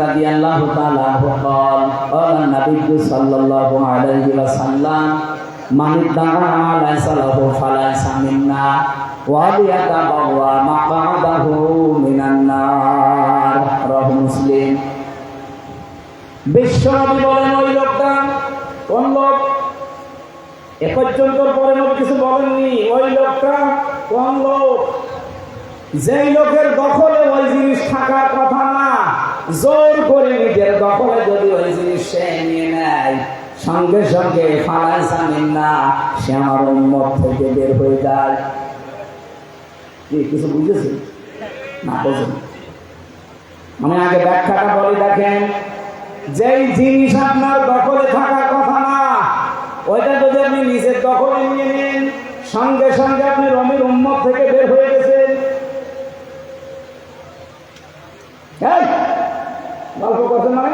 রাদিয়াল্লাহু তাআলা আনহু قال قال النبي صلى الله عليه وسلم من ادعى ما ليس له فليس منا وليتبوأ مقعده من النار رواه মুসলিম। বিশ্বনবী বলেন ওই লোকটা কোন লোক, এ পর্যন্ত পরে নবী কিছু বলেননি। ওই লোকটা কোন লোক, যেই লোকের দখলে ওই জিনিস থাকার কথা না, জোর করে নিজের দখলে যদি ওই জিনিস সে নিয়ে নেয়, সঙ্গে সঙ্গে ফালাইসা মিন্না, সে আমার উম্মত থেকে বের হয়ে যায়। কি কিছু বুঝেছি না? বুঝুন, আমি আগে ব্যাখ্যাটা বলি। দেখেন, যেই জিনিস আপনার দখলে থাকার কথা না, ওইটা যদি আপনি নিজের দখলে নিয়ে নেন, সঙ্গে সঙ্গে আপনি রমির উম্মত থেকে বের হয়ে গেছেন। গল্প করছেন মানে?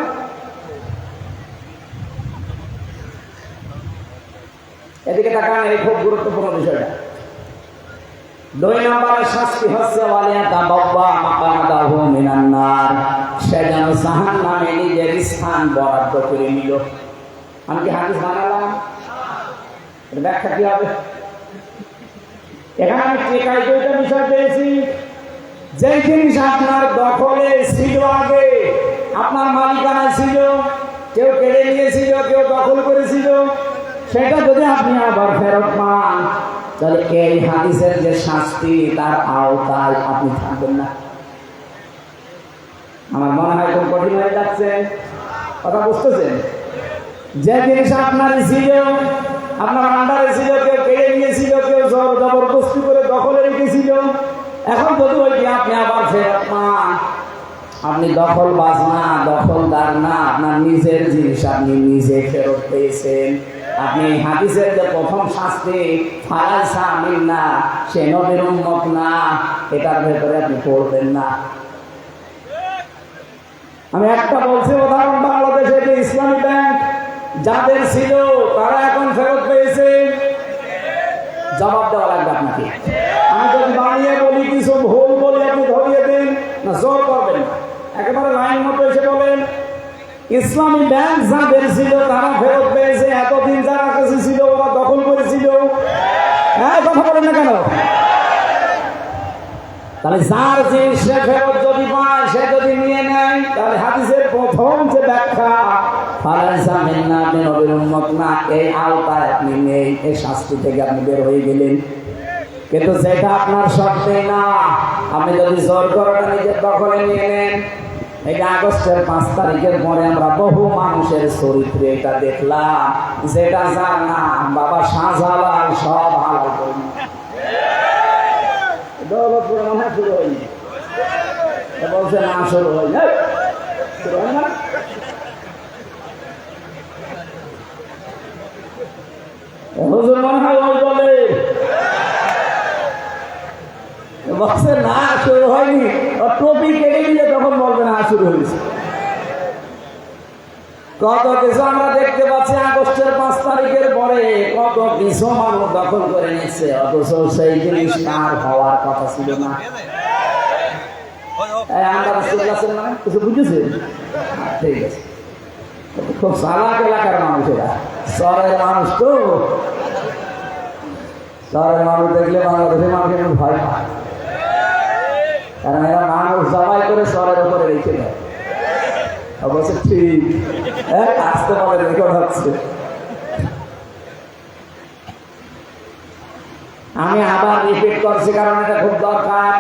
এদিকে তাকান, এই খুব গুরুত্বপূর্ণ বিষয়টা। 2 নম্বরের শাস্তি হচ্ছে ওয়ালিয়াতাবাওয়া মাকাদাহু মিনান নার, সে যেন জাহান্নামে নিজের স্থান বরাদ্দ করে নিল। আমি কি হাদিস বানালাম? এর ব্যাখ্যা কি হবে? এখানে আমি টেকাই 2টা বিষয় পেয়েছি। যে জিনিস আপনার দখলে ছিল, আগে আপনার মালিকানা ছিল, কেউ কেড়ে নিয়েছিল, কেউ দখল করেছিল, সেটা যদি আপনি আবার ফেরত পান, তাহলে এই হাদিসের যে শাস্তি, তার আওতায় আপনি থাকবেন না। আমার মনে হয় খুব কঠিন হয়ে যাচ্ছে, কথা বুঝতেছেন? যে জিনিস আপনার ছিল, আপনার আন্ডারে ছিল, কেউ কেড়ে নিয়েছিল, কেউ জবরদস্তি করে দখলে রেখেছিল, এখন যদি ওইটি আপনি আবার ফেরত পান, আপনি দখলবাজ না, দখলদার না, আপনার নিজের জিনিস আপনি নিজে ফেরত পেয়েছেন। আপনি হাদিসের যে প্রথম শাস্তি ফালাইসা মিন্না, সে নবীর উম্মত না, এটার ভেতরে আপনি পড়বেন না। আমি একটা বলছি উদাহরণ, বাংলাদেশে যে ইসলামী ব্যাংক যাদের ছিল, তারা এখন ফেরত পেয়েছে। জবাব দেওয়া লাগবে আপনাকে। আমি যদি বানিয়ে বলি, কিছু ভুল বলি, আপনি ধরিয়ে দিন না, জোর করবেন না, একেবারে লাইন মতো এসে বলেন ইসলামী ব্যাংক যাদের ছিল তারা ফেরত পেয়েছে। এতদিন যারা কাছে ছিল, ওরা দখল করেছিল। হ্যাঁ, কথা বলেন না কেন? তাহলে যার জিনিস সে ফেরত যদি পায়, সে যদি নিয়ে নেয়, তাহলে হাদিসের প্রথম যে ব্যাখ্যা ফালাইসা মিন্না, আপনি নবীর উম্মত না, এই আওতায় আপনি নেই, এই শাস্তি থেকে আপনি বের হয়ে গেলেন। কিন্তু যেটা আপনার শর্তে না, আপনি যদি জোর করে নিজের দখলে নিয়ে নেন। এই আগস্টের 5 তারিখের পরে আমরা বহু মানুষের চরিত্রে এটা দেখলাম, যেটা জান না বাবা শাহজালাল সব হালাল করে দৌলতপুরে মনে হয় শুরু হয়নি, বলছে না শুরু হয়নি, শুরু হয় না। হুজুর মনে হয় ওই বলে, বলছে না শুরু হয়নি, টপি কেটে দিলে তখন বলবে না শুরু হয়েছে। কত কিছু আমরা দেখতে পাচ্ছি আগস্টের 5 তারিখের পরে, কত কিছু মানুষ দখল করে নিচ্ছে, অথচ সেই জিনিস তার হওয়ার কথা ছিল না। কিছু বুঝেছেন? ঠিক আছে, খুব চালাক এলাকার মানুষ, এরা শহরের মানুষ তো। শহরের মানুষ দেখলে বাংলাদেশের মানুষ ভয় পায়, কারণ এরা মানুষ জবাই করে শহরের উপরে রেখে দেয়। অবশ্য ঠিক, আসতে পারে, রেকর্ড হচ্ছে। আমি আবার রিপিট করছি, কারণ এটা খুব দরকার।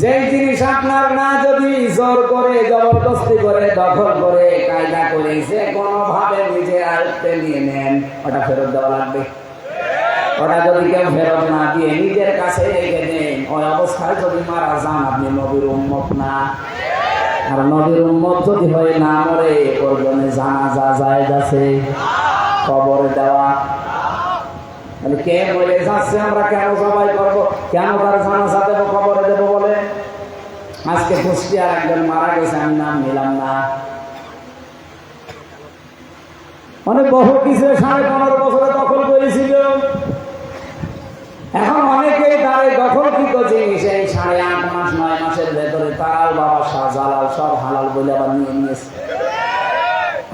যেই জিনিস আপনার না, যদি জোর করে, জবরদস্তি করে, দখল করে, কায়দা করে, যে কোনোভাবে নিজের আয়ত্তে নিয়ে নেন, ওটা ফেরত দেওয়া লাগবে। ওটা যদি কেউ ফেরত না দিয়ে নিজের কাছে রেখে দেন, ওই অবস্থায় যদি মারা যান, আপনি নবীর উম্মত না। আর নবীর উম্মত যদি হয়ে না মরে, ওর জন্য জানাজা জায়েজ আছে, কবরে দেওয়া। তাহলে কে মরে যাচ্ছে, আমরা কেন জবাই করবো, কেন তার জানাজা দেবো, কবরে দেবো বলে? আজকে কুষ্টিয়ার একজন মারা গেছে, আমি নাম নিলাম না, অনেক বহু কিছু 15.5 বছরে দখল করেছিল। এখন অনেকেই তার দখলকৃত জিনিস এই মাস 9 মাসের ভেতরে তারাও বাবা শাহজালাল সব হালাল বলে আবার নিয়ে নিয়েছে।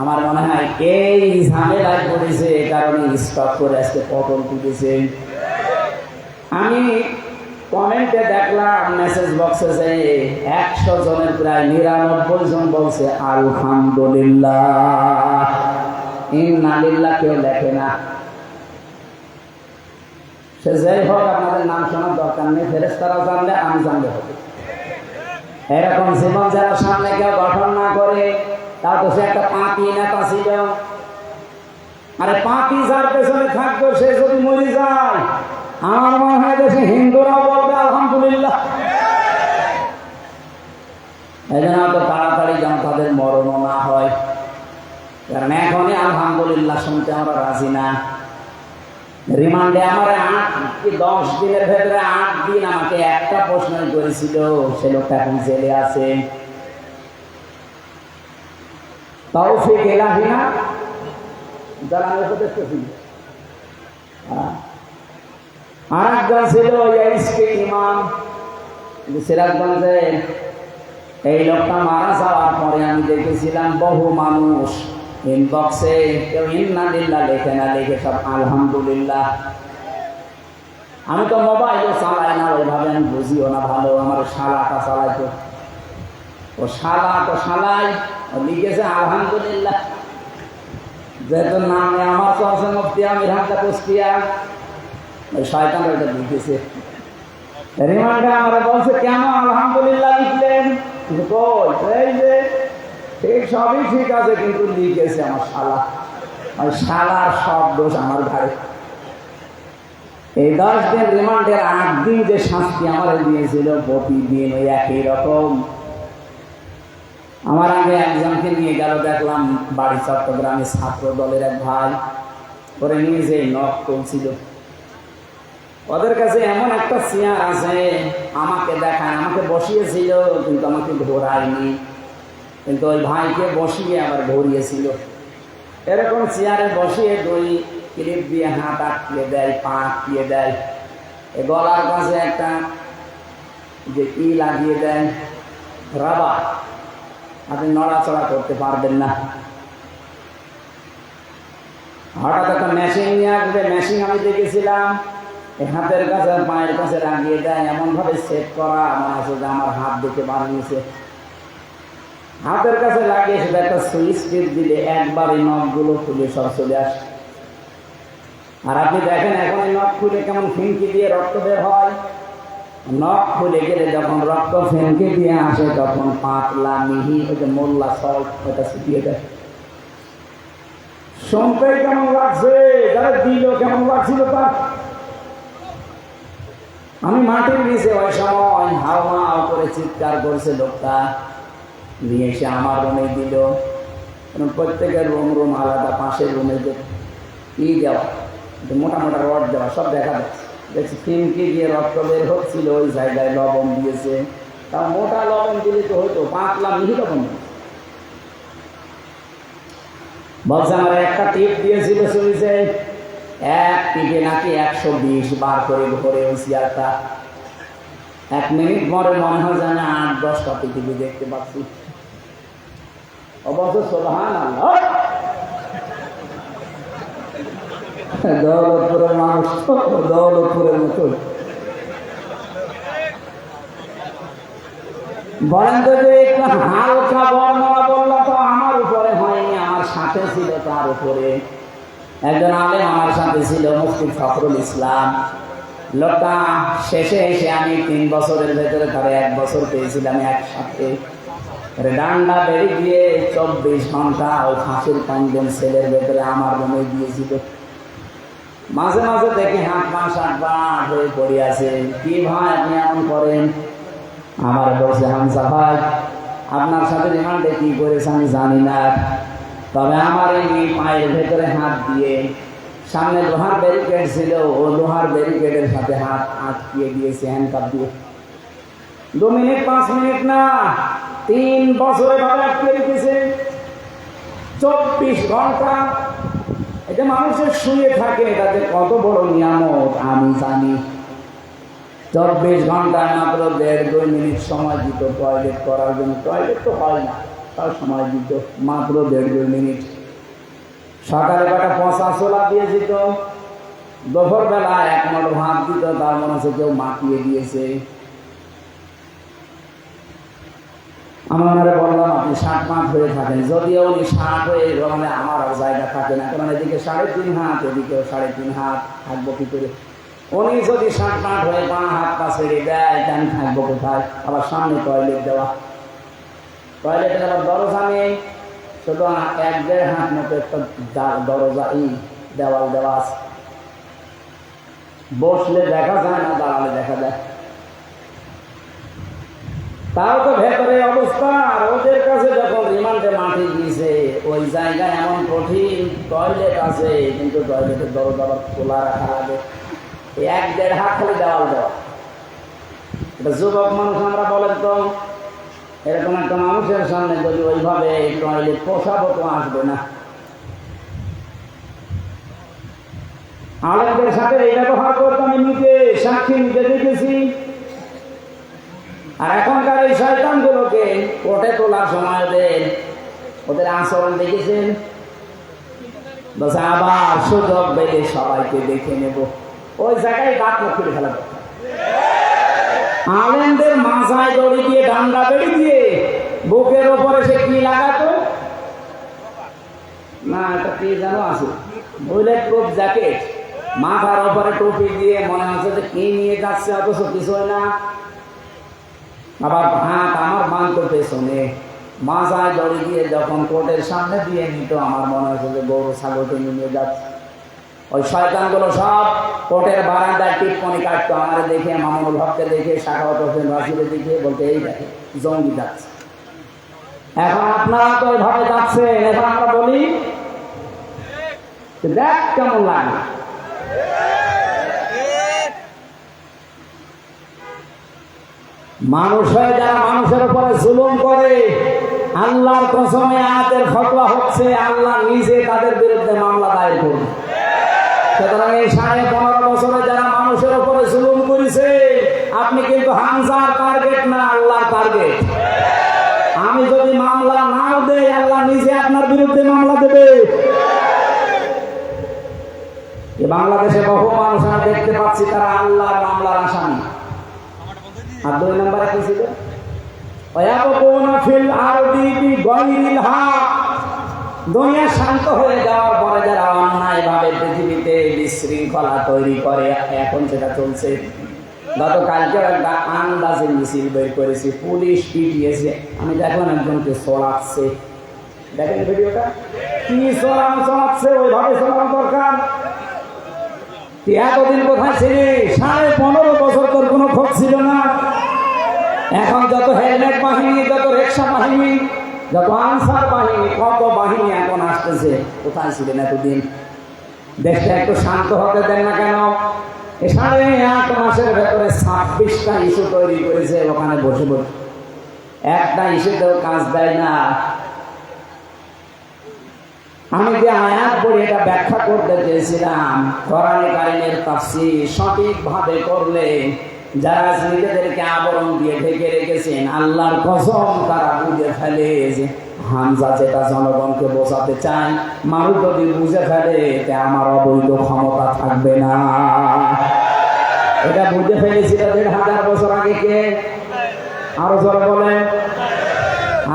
আমার মনে হয় এই ঝামেলায় পড়েছে, এই কারণে স্টপ করে আজকে পতন তুলেছে। আমি কমেন্টে দেখলাম মেসেজ বক্সে যে 100 জনের প্রায় 99 জন বলছে আলহামদুলিল্লাহ, ইন্না লিল্লাহ কেউ লেখে না। সে যাই হোক, আপনাদের নাম শোনার দরকার নেই, ফেরেশতারা জানলে আমি জানলে হবে। এরকম জীবন যারা সামনে কেউ গঠন না করে, তাও তো সে একটা পাঁতি নেতা ছিল। আরে পাঁতি যার পেছনে থাকতো সে যদি মরে যায়, আমার মনে হয় দেশে হিন্দুরা বলবে আলহামদুলিল্লাহ। এই জন্য তো তাড়াতাড়ি যেন তাদের মরণ না হয়, কারণ এখনই আলহামদুলিল্লাহ শুনতে আমরা রাজি না। রিমান্ডে আমার 10 দিনের ভেতরে 8 দিন আমাকে একটা প্রশ্ন করেছিল, সে লোকটা এখন জেলে আছে। তৌফিক ইলাহি না যারা উপদেশ ছিল, আর একজন ছিল ইয়াইসকে ইমাম সিরাজগঞ্জে। এই লোকটা মারা যাওয়ার পরে আমি দেখেছিলাম বহু মানুষ ইনবক্সে কেউ ইন্না লিল্লাহ লেখে না, লেখে সব আলহামদুলিল্লাহ। আমি তো মোবাইলও চালাই না ওইভাবে, আমি বুঝিও না ভালো। আমার শালাটা চালাইতো, ও শালা তো শালাই, ও লিখেছে আলহামদুলিল্লাহ। যেহেতু নামে আমার তো আছে মুফতি আমির হামজা কুষ্টিয়া, ওই শয়তান ওইটা লিখেছে। রিমান্ডে আমরা বলছে কেন আলহামদুলিল্লাহ লিখলেন? এই যে ঠিক সবই ঠিক আছে, কিন্তু লিখেছে আমার শালা। ওই শালার সব দোষ আমার ঘাড়ে। এই 10 দিন রিমান্ডের 8 দিন যে শাস্তি আমার দিয়েছিল, প্রতিদিন ওই একই রকম। আমার আগে একজনকে নিয়ে গেল, দেখলাম বাড়ি চট্টগ্রামে ছাত্র দলের এক ভাই, করে নিয়ে যে নখ তুলছিল। ওদের কাছে এমন একটা চেয়ার আছে, আমাকে দেখায়, আমাকে বসিয়েছিল কিন্তু আমাকে ঘোরায়নি, কিন্তু ওই ভাইকে বসিয়ে আবার ঘুরিয়েছিল। এরকম চেয়ারে বসিয়ে 2 ক্লিপ দিয়ে হাত আটকে দেয়, পা আটকিয়ে দেয়, গলার কাছে একটা যে কি লাগিয়ে দেয় রাবার, আপনি নড়াচড়া করতে পারবেন না। হঠাৎ একটা মেশিন নিয়ে আসবে, মেশিন আমি দেখেছিলাম হাতের কাছে পায়ের কাছে লাগিয়ে দেয়, এমনভাবে সেট করা মনে আছে যে আমার হাত দেখে বানিয়েছে। হাতের কাছে লাগিয়ে সেটা একটা সুইচ টিপ দিলে একবার এই নখগুলো খুলে সব চলে আসে। আর আপনি দেখেন এখন এই নখ খুলে কেমন ফিনকি দিয়ে রক্ত বের হয়। নখ খুলে গেলে যখন রক্ত ফিনকি দিয়ে আসে, তখন পাতলা মিহি ওই যে মোল্লা সল্ট ওটা শুকিয়ে দেয়। শুনতে কেমন লাগছে, যারা দিল কেমন লাগছিল তার। আমি মাটির নিচে ওই সময় হাওয়া করে চিৎকার করছে লোকটা, নিয়ে এসে আমার রুমে দিল। প্রত্যেকের রুম আলাদা, পাশের রুমে যে দেওয়া, মোটা মোটা রড দেওয়া, সব দেখা যাচ্ছে। দেখছি ফিনকি দিয়ে রক্ত বের হচ্ছিল, ওই জায়গায় লবণ দিয়েছে। তা মোটা লবণ দিলে তো হয়তো, পাতলা মিহি লবণ দিয়েছে। বলছে আমার একটা টিপ দিয়েছিল, শুনেছে এক টিপে নাকি 120 বার করে ঘরে ওই চেয়ারটা। 1 মিনিট পরে মনে হয় যেন 8-10টা পৃথিবী দেখতে পাচ্ছি। অবশ্য সুবহানাল্লাহ, দৌলতপুরের মানুষ তো দৌলতপুরের মতো। বলেন তো যে একটু হালকা বর্ণনা বললো তো আমার উপরে হয়নি, আমার সাথে ছিল তার উপরে একজন আলেম, আমার সাথে ছিল মুফতি ফখরুল ইসলাম। লোকটা শেষে এসে আমি 3 বছরের ভেতরে তার 1 বছর পেয়েছিলাম একসাথে। ডান্ডা বেড়ে গিয়ে 24 ঘন্টা ওই ফাঁসির কন্ডেম সেলের ভেতরে আমার রুমে দিয়েছিল। মাঝে মাঝে দেখি হাত পা শাট বাট হয়ে পড়ে আছে। কি ভাই আপনি এমন করেন? আমার বলছে হামজা ভাই, আপনার সাথে রিমান্ডে কি করেছে আমি জানি না, তবে আমার এই পায়ের ভেতরে হাত দিয়ে, সামনে লোহার ব্যারিকেড ছিল, ও লোহার ব্যারিকেডের সাথে হাত আটকিয়ে দিয়েছে হ্যান্ডকাপ দিয়ে। 2 মিনিট 5 মিনিট না, 3 বছরে ভাবে আটকে রেখেছে। 24 ঘন্টা। এটা মানুষের শুয়ে থাকে, এটাতে কত বড় নিয়ামত আমি জানি। 24 ঘন্টায় মাত্র 1.5-2 মিনিট সময় দিত টয়লেট করার জন্য। টয়লেট তো হয় না, তার সময় দিত মাত্র 1.5-2 মিনিট। সকালে কটা পচা ছোলা দিয়ে দিত, দুপুর বেলা 1 মুঠ ভাত দিত, তার মনে হচ্ছে কেউ মাখিয়ে দিয়েছে। আমি ওনারা বললাম আপনি 60 মাস হয়ে থাকেন, যদিও উনি 60 হয়ে মানে আমার আর জায়গা থাকে না, কারণ এদিকে 3.5 হাত, এদিকেও 3.5 হাত, থাকবো কি করে? উনি যদি 60 মাস হয়ে 5 হাত পা ছেড়ে দেয়, আমি থাকবো কোথায়? আবার সামনে টয়লেট দেওয়া, টয়লেটের আবার দরজা নেই, শুধু 1-1.5 হাত মতো একটা দরজা দেওয়াল দেওয়া আছে, বসলে দেখা যায় না, দাঁড়ালে দেখা যায়। তাও তো ভেতরে অবস্থা। আর ওদের কাছে যখন রিমান্ডে মাটি দিয়েছে, ওই জায়গায় এমন কঠিন টয়লেট আছে, কিন্তু টয়লেটের দরজা আবার খোলা রাখা লাগে, 1-1.5 হাত খালি দেওয়াল দেওয়া। এটা যুবক মানুষ আমরা বলেন তো, এরকম একটা মানুষের সামনে যদি ওইভাবে টয়লেট পোষাবো তো আসবে না। আলেমদের সাথে এই ব্যবহার করতে আমি নিজে সাক্ষী, নিজে দেখেছি। আর এখনকার এই শয়তানগুলোকে কোর্টে তোলার সময় ওদের আচরণ দেখেছেন, বলছে আবার সুযোগ পেলে সবাইকে দেখে নেব, ওই জায়গায় দাঁত মুখ খুলে ফেলা। আলেমদের মাথায় দড়ি দিয়ে, ডান্ডা বেড়ি দিয়ে, বুকের ওপরে সে কি লাগাতো না, এটা কি যেন আছে, বুলেট প্রুফ জ্যাকেট, মাথার ওপরে টুপি দিয়ে, মনে হচ্ছে যে কি নিয়ে যাচ্ছে, অথচ কিছু না। আবার হাত আমার বাঁধতো পেছনে, মাথায় দড়ি দিয়ে যখন কোর্টের সামনে দিয়ে নিত, আমার মনে হচ্ছে যে গরু ছাগলকে নিয়ে যাচ্ছে। ওই শয়তানগুলো সব কোর্টের বারান্দায় টিপ্পনি কাটতো, আমার দেখে, মামুনুল হককে দেখে, শাখাওয়াত হোসেন রাশিদে দেখে, বলতে এই দেখে জঙ্গি যাচ্ছে। এখন আপনারা তো ওইভাবে যাচ্ছেন, এখন আমরা বলি দেখ কেমন লাগে। মানুষ হয়ে যারা মানুষের উপরে জুলুম করে, আল্লাহর কসমে আয়াতের ফতোয়া হচ্ছে আল্লাহ নিজে তাদের বিরুদ্ধে মামলা দায়ের করবে। সুতরাং এই 15.5 বছরে যারা মানুষের উপরে জুলুম করেছে, আপনি কিন্তু হামজার টার্গেট না, আল্লাহর টার্গেট। আমি যদি মামলা নাও দেই, আল্লাহ নিজে আপনার বিরুদ্ধে মামলা দেবে। বাংলাদেশে বহু মানুষ আমি দেখতে পাচ্ছি, তারা আল্লাহর মামলার আসামি। আর 2 নম্বরে কি ছিল? দুনিয়া শান্ত হয়ে যাওয়ার পরে যারা অন্যায় ভাবে পৃথিবীতে বিশৃঙ্খলা তৈরি করে, এখন সেটা চলছে। গতকালকে একটা আন্দাজে মিছিল বের করেছি, পুলিশ পিটিয়েছে। আমি দেখলাম একজনকে চড়াচ্ছে, দেখেন ভিডিওটা, কি চড়াচ্ছে, ওইভাবে চড়ানো দরকার। এতদিন কোথায় ছিলি? 15.5 বছর তোর কোনো খোঁজ ছিল না। এখন যত হেলমেট বাহিনী, যত রিক্সা বাহিনী, যত আনসার বাহিনী, কত বাহিনী এখন আসতেছে, কোথায় ছিলেন এতদিন? দেশটা একটু শান্ত হতে দেন না কেন? 8.5 মাসের ভেতরে 26টা ইস্যু তৈরি করেছে, ওখানে বসে বসে একটা ইস্যুতেও কাজ দেয় না। আমি যে আয়াত পড়ে এটা ব্যাখ্যা করতে চেয়েছিলাম, কোরআনে কারীমের তাফসীর সঠিকভাবে করলে যারা নিজেদেরকে আবরণ দিয়ে ঢেকে রেখেছেন, আল্লাহর কসম তারা বুঝে ফেলে যে হামজা যেটা জনগণকে বোঝাতে চায়, মানুষ যদি বুঝে ফেলে তে আমার অবৈধ ক্ষমতা থাকবে না। এটা বুঝে ফেলেছিল 1500 বছর আগে কে? আরো জোরে বলেন।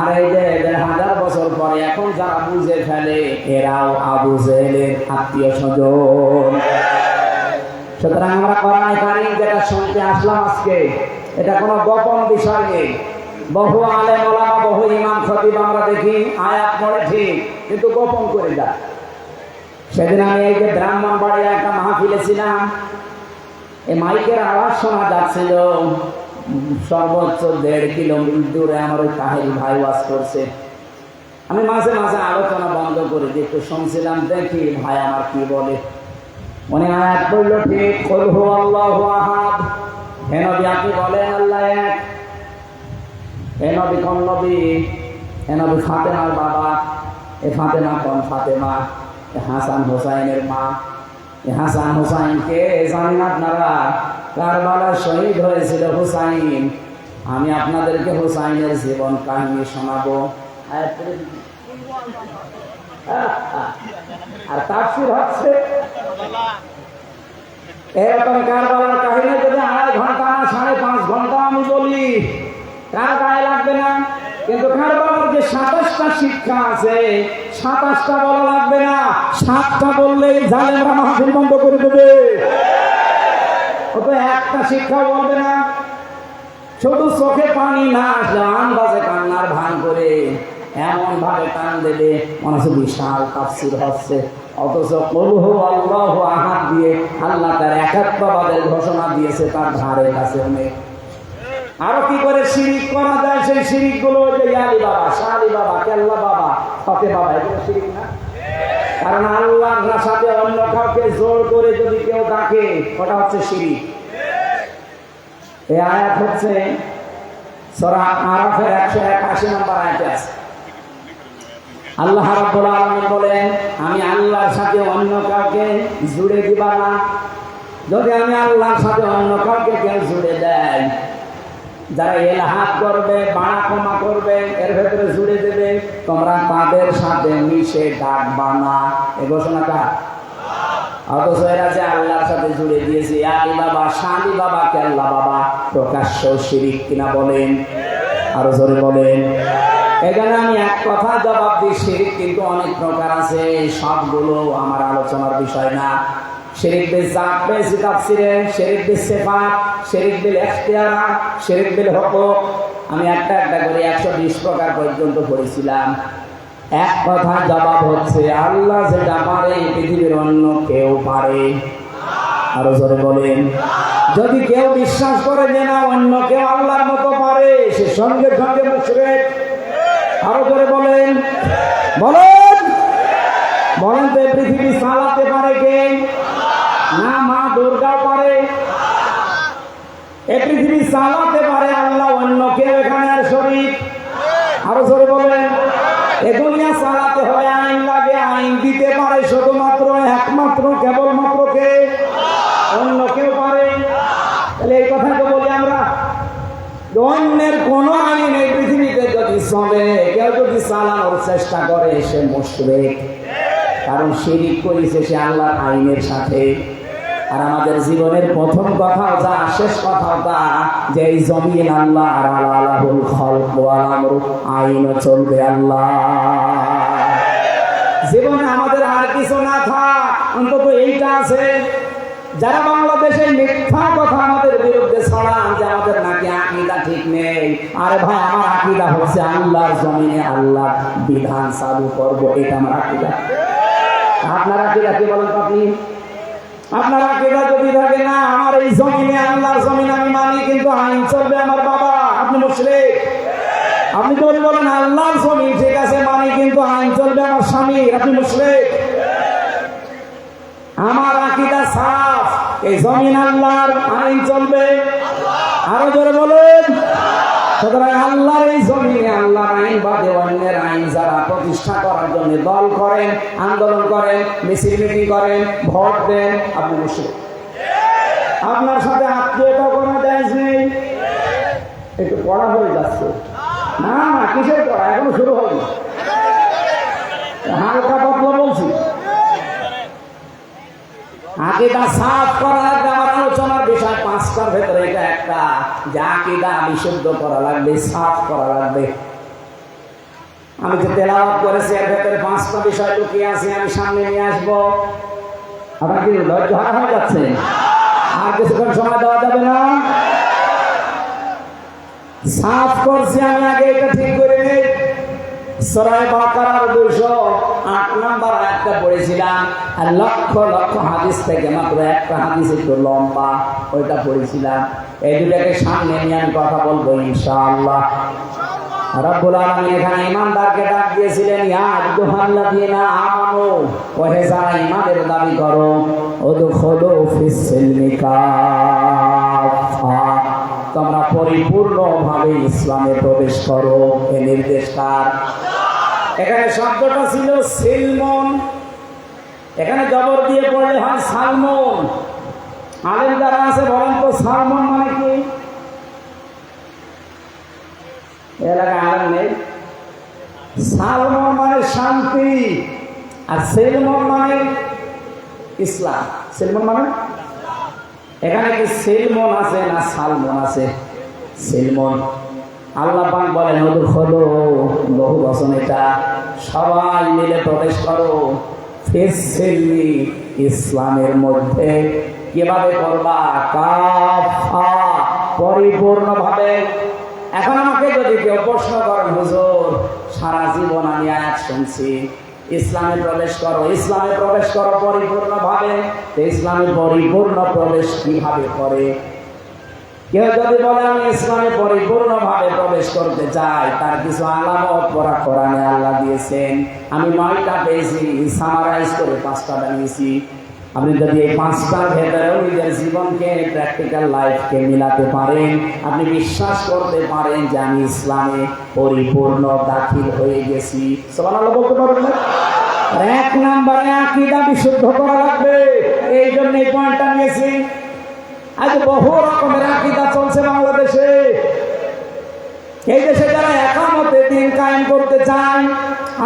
আর এই যে 1500 বছর পরে এখন যারা বুঝে ফেলে, এরাও আবু জেহেলের আত্মীয় স্বজন। সুতরাং আমরা কোরআনে কারীম যেটা শুনতে আসলাম আজকে, এটা কোনো গোপন বিষয় নেই। বহু আলেম ওলামা, বহু ইমাম খতিব আমরা দেখি আয়াত পড়ে ঠিক, কিন্তু গোপন করে যায়। সেদিন আমি এই যে ব্রাহ্মণবাড়িয়া একটা মাহফিলে ছিলাম, এই মাইকের আওয়াজ শোনা যাচ্ছিল সর্বোচ্চ 1.5 কিলোমিটার দূরে। আমার ওই তাহেরি ভাই ওয়াজ করছে, আমি মাঝে মাঝে আলোচনা বন্ধ করে দিয়ে একটু শুনছিলাম, দেখি ভাই আমার কি বলে। উনি আয়াত বলল ঠিক, কুল হুয়াল্লাহু আহাদ, হে নবী আপনি বলেন আল্লাহ এক। হে নবী কোন নবী? হে নবী ফাতেমার বাবা। এ ফাতেমা কোন ফাতেমা? এ হাসান হোসাইনের মা। এ হাসান হোসাইনকে জানেন আপনারা? কারবালায় শহীদ হয়েছিল হুসাইন। আমি আপনাদেরকে হুসাইনের জীবন কাহিনী শোনাবো। আর তাফসীর হচ্ছে এরকম কারবালার কাহিনী যদি 2.5 ঘন্টা না 5.5 ঘন্টা আমি বলি, কার গায়ে লাগবে না? কিন্তু কারবালার যে 27টা শিক্ষা আছে, 27টা বলা লাগবে না, 7টা বললেই জালেমরা মাহফিল বন্ধ করে দেবে। ও তো একটা শিক্ষা বলবে না, শুধু চোখে পানি না আসলে আন্দাজে কান্নার ভান করে এমন ভাবে কান দেবে মনে হচ্ছে বিশাল তাফসীর হচ্ছে, অথচ কুল হু আল্লাহু আহাদ দিয়ে আল্লাহ তার একাত্মবাদের ঘোষণা দিয়েছে তার ধারে কাছে নেই। আরো কি করে শিরিক করা যায়, সেই শিরিক গুলো যে আলী বাবা, শাহ আলী বাবা, কেল্লা বাবা, ফতে বাবা, এগুলো শিরিক না? কারণ আল্লাহর সাথে অন্য কাউকে জোর করে যদি কেউ ডাকে ওটা হচ্ছে শিরিক। এই আয়াত হচ্ছে সূরা আরাফের 181 নম্বর আয়াতে আছে। আল্লাহ রাব্বুল আলামিন বলেন, আমি আল্লাহর সাথে অন্য কাউকে জুড়ে দিবা না। যদি আমি আল্লাহর সাথে অন্য কাউকে কেউ জুড়ে দেয়, যারা ইলহাদ করবে, বাড়া কমা করবে, এর ভেতরে জুড়ে দেবে, তোমরা তাদের সাথে মিশে ডাকবা না। এই ঘোষণাটা অথচ এরা যে আল্লাহর সাথে জুড়ে দিয়েছে, আলী বাবা, শালি বাবা, কেল্লা বাবা, প্রকাশ্য শিরিক কিনা বলেন? আরো জোরে বলেন। এখানে আমি এক কথা জবাব দিই, শিরিক কিন্তু অনেক প্রকার আছে, সবগুলো আমার আলোচনার বিষয় না। শিরিক বিল জাত পেয়েছি তাফসীরে, শিরিক বিল সিফাত, শিরিক বিল ইখতিয়ারাত, শিরিক বিল হুকুক। আমি একটা একটা করে 120 প্রকার পর্যন্ত পড়েছিলাম। এক কথা জবাব হচ্ছে, আল্লাহ যেটা পারে পৃথিবীর অন্য কেউ পারে। আরো জোরে বলেন। যদি কেউ বিশ্বাস করে যে না অন্য কেউ আল্লাহর মতো পারে, সে সঙ্গে সঙ্গে মুশরিক। আরো জোরে বলেন, বলেন বলেন। তো পৃথিবী চালাতে পারে কে? না মা দুর্গা পারে? এই পৃথিবী চালাতে পারে আল্লাহ, অন্য কেউ এখানে আর শরীক? আরো জোরে বলেন। এ দুনিয়া চালাতে হয় আইন লাগে, আইন দিতে পারে শুধুমাত্র একমাত্র কেবলমাত্র কে? অন্য কেউ পারে? তাহলে এই কথা তো বলি আমরা, অন্যের কোন আইন এই পৃথিবীতে যদি চলে, কেউ যদি চালানোর চেষ্টা করে, সে মুশরিক। কারণ শিরিক করেছে সে আল্লাহর আইনের সাথে। আর আমাদের জীবনের প্রথম কথা যা, শেষ কথা তা, যে এই জমিন আল্লাহ আর আলাহুল খালক ওয়াল আমরু, আইনও চলবে আল্লাহ। জীবনে আমাদের আর কিছু না থাক, অন্তত এইটা আছে। যারা বাংলাদেশে মিথ্যা কথা আমাদের বিরুদ্ধে ছড়ান যে আমাদের নাকি আকীদা ঠিক নেই, আরে ভাই আমার আকীদা হচ্ছে আল্লাহর জমিনে আল্লাহর বিধান চালু করব, এটা আমার আকীদা। আপনার আকীদা কি বলেন তো আপনি? আপনার আকীদা যদি থাকে না আমার এই জমিনে আল্লাহর জমিন আমি মানি কিন্তু আইন চলবে আমার বাবা, আপনি মুশরিক। আপনি যদি বলেন আল্লাহর জমিন ঠিক আছে মানি কিন্তু আইন চলবে আমার স্বামীর, আপনি মুশরিক। আমার আকীদা সাফ, এই জমিন আল্লাহর, আইন চলবে। আরো জোরে বলেন। সুতরাং আল্লাহর এই জমিনে আল্লাহর আইন বাদে অন্যের আইন যারা প্রতিষ্ঠা করার জন্য দল করেন, আন্দোলন করেন, মিছিল মিটিং করেন, ভোট দেন, আপনি মুশরিক। আপনার সাথে আত্মীয়তা কোনো জায়েজ নেই। একটু পড়া হয়ে যাচ্ছে না, না কিসের পড়া, এখনো শুরু হয়নি, হালকা পাতলা বলছি। আকীদা সাফ করা লাগবে। আমার আলোচনার বিষয় 5টার ভেতরে এটা একটা, যে আকীদা বিশুদ্ধ করা লাগবে, সাফ করা লাগবে। আমি যে তেলাওয়াত করেছি এর ভেতরে 5টা বিষয় লুকিয়ে আছে, আমি সামনে নিয়ে আসবো। আপনার কি ধৈর্য হারা হয়ে যাচ্ছে? আর কিছুক্ষণ সময় দেওয়া যাবে না? সাফ করছি আমি, আগে এটা ঠিক করে নেই। সূরা বাকারার 208 নম্বর আয়াতটা পড়েছিলাম, আর লক্ষ লক্ষ হাদিস থেকে মাত্র একটা হাদিস একটু লম্বা, ওইটা পড়েছিলাম। এই দুটাকে সামনে নিয়ে আমি কথা বলবো ইনশাআল্লাহ। রব্বুল আলামিন এখানে ঈমানদারকে ডাক দিয়েছিলেন, ইয়া আইয়ুহাল্লাযীনা আমানু, ওহে যারা ঈমানের দাবি করো, উদখুলু ফিস সিলমি কাফা, তোমরা পরিপূর্ণভাবে ইসলামে প্রবেশ করো। এই নির্দেশ কার? এখানে শব্দটা ছিল সিলমন, এখানে জবর দিয়ে পড়লে হয় সালমন। আলেম যারা আছে বলেন তো সালমন মানে কি? এলাকায় আলেম নেই। সালমন মানে শান্তি, আর সেলমন মানে ইসলাম। সেলমন মানে এখানে কি সেলমন আছে না সালমন আছে? সেলমন। আল্লাহ পাক বলেন হলো বহু বচন, এটা সবাই মিলে প্রবেশ করো ফিসসিলমি, ইসলামের মধ্যে। কিভাবে করবা? কাফা, পরিপূর্ণভাবে। এখন আমাকে যদি কেউ প্রশ্ন করেন, হুজুর সারা জীবন আমি আয়াত শুনছি ইসলামে প্রবেশ করো, ইসলামে প্রবেশ করো পরিপূর্ণভাবে, ইসলামে পরিপূর্ণ প্রবেশ কিভাবে করে? কেউ যদি বলে আমি ইসলামে পরিপূর্ণভাবে প্রবেশ করতে চাই, তার কিছু আলামত পড়া কোরআনে আল্লাহ দিয়েছেন। আমি 9টা পেয়েছি, সামারাইজ করে 5টা বানিয়েছি। আপনি যদি এই 5টার ভেতরেও নিজের জীবনকে, প্র্যাকটিক্যাল লাইফকে মিলাতে পারেন, আপনি বিশ্বাস করতে পারেন যে আমি ইসলামে পরিপূর্ণ দাখিল হয়ে গেছি। সুবহানাল্লাহ বলতে পারবেন না? 1 নম্বরে আকীদা বিশুদ্ধ করা লাগবে। এই জন্য এই পয়েন্টটা নিয়েছি। আজ বহু রকমের আকীদা চলছে বাংলাদেশে। এই দেশে যারা একামতে দিন কায়েম করতে চায়,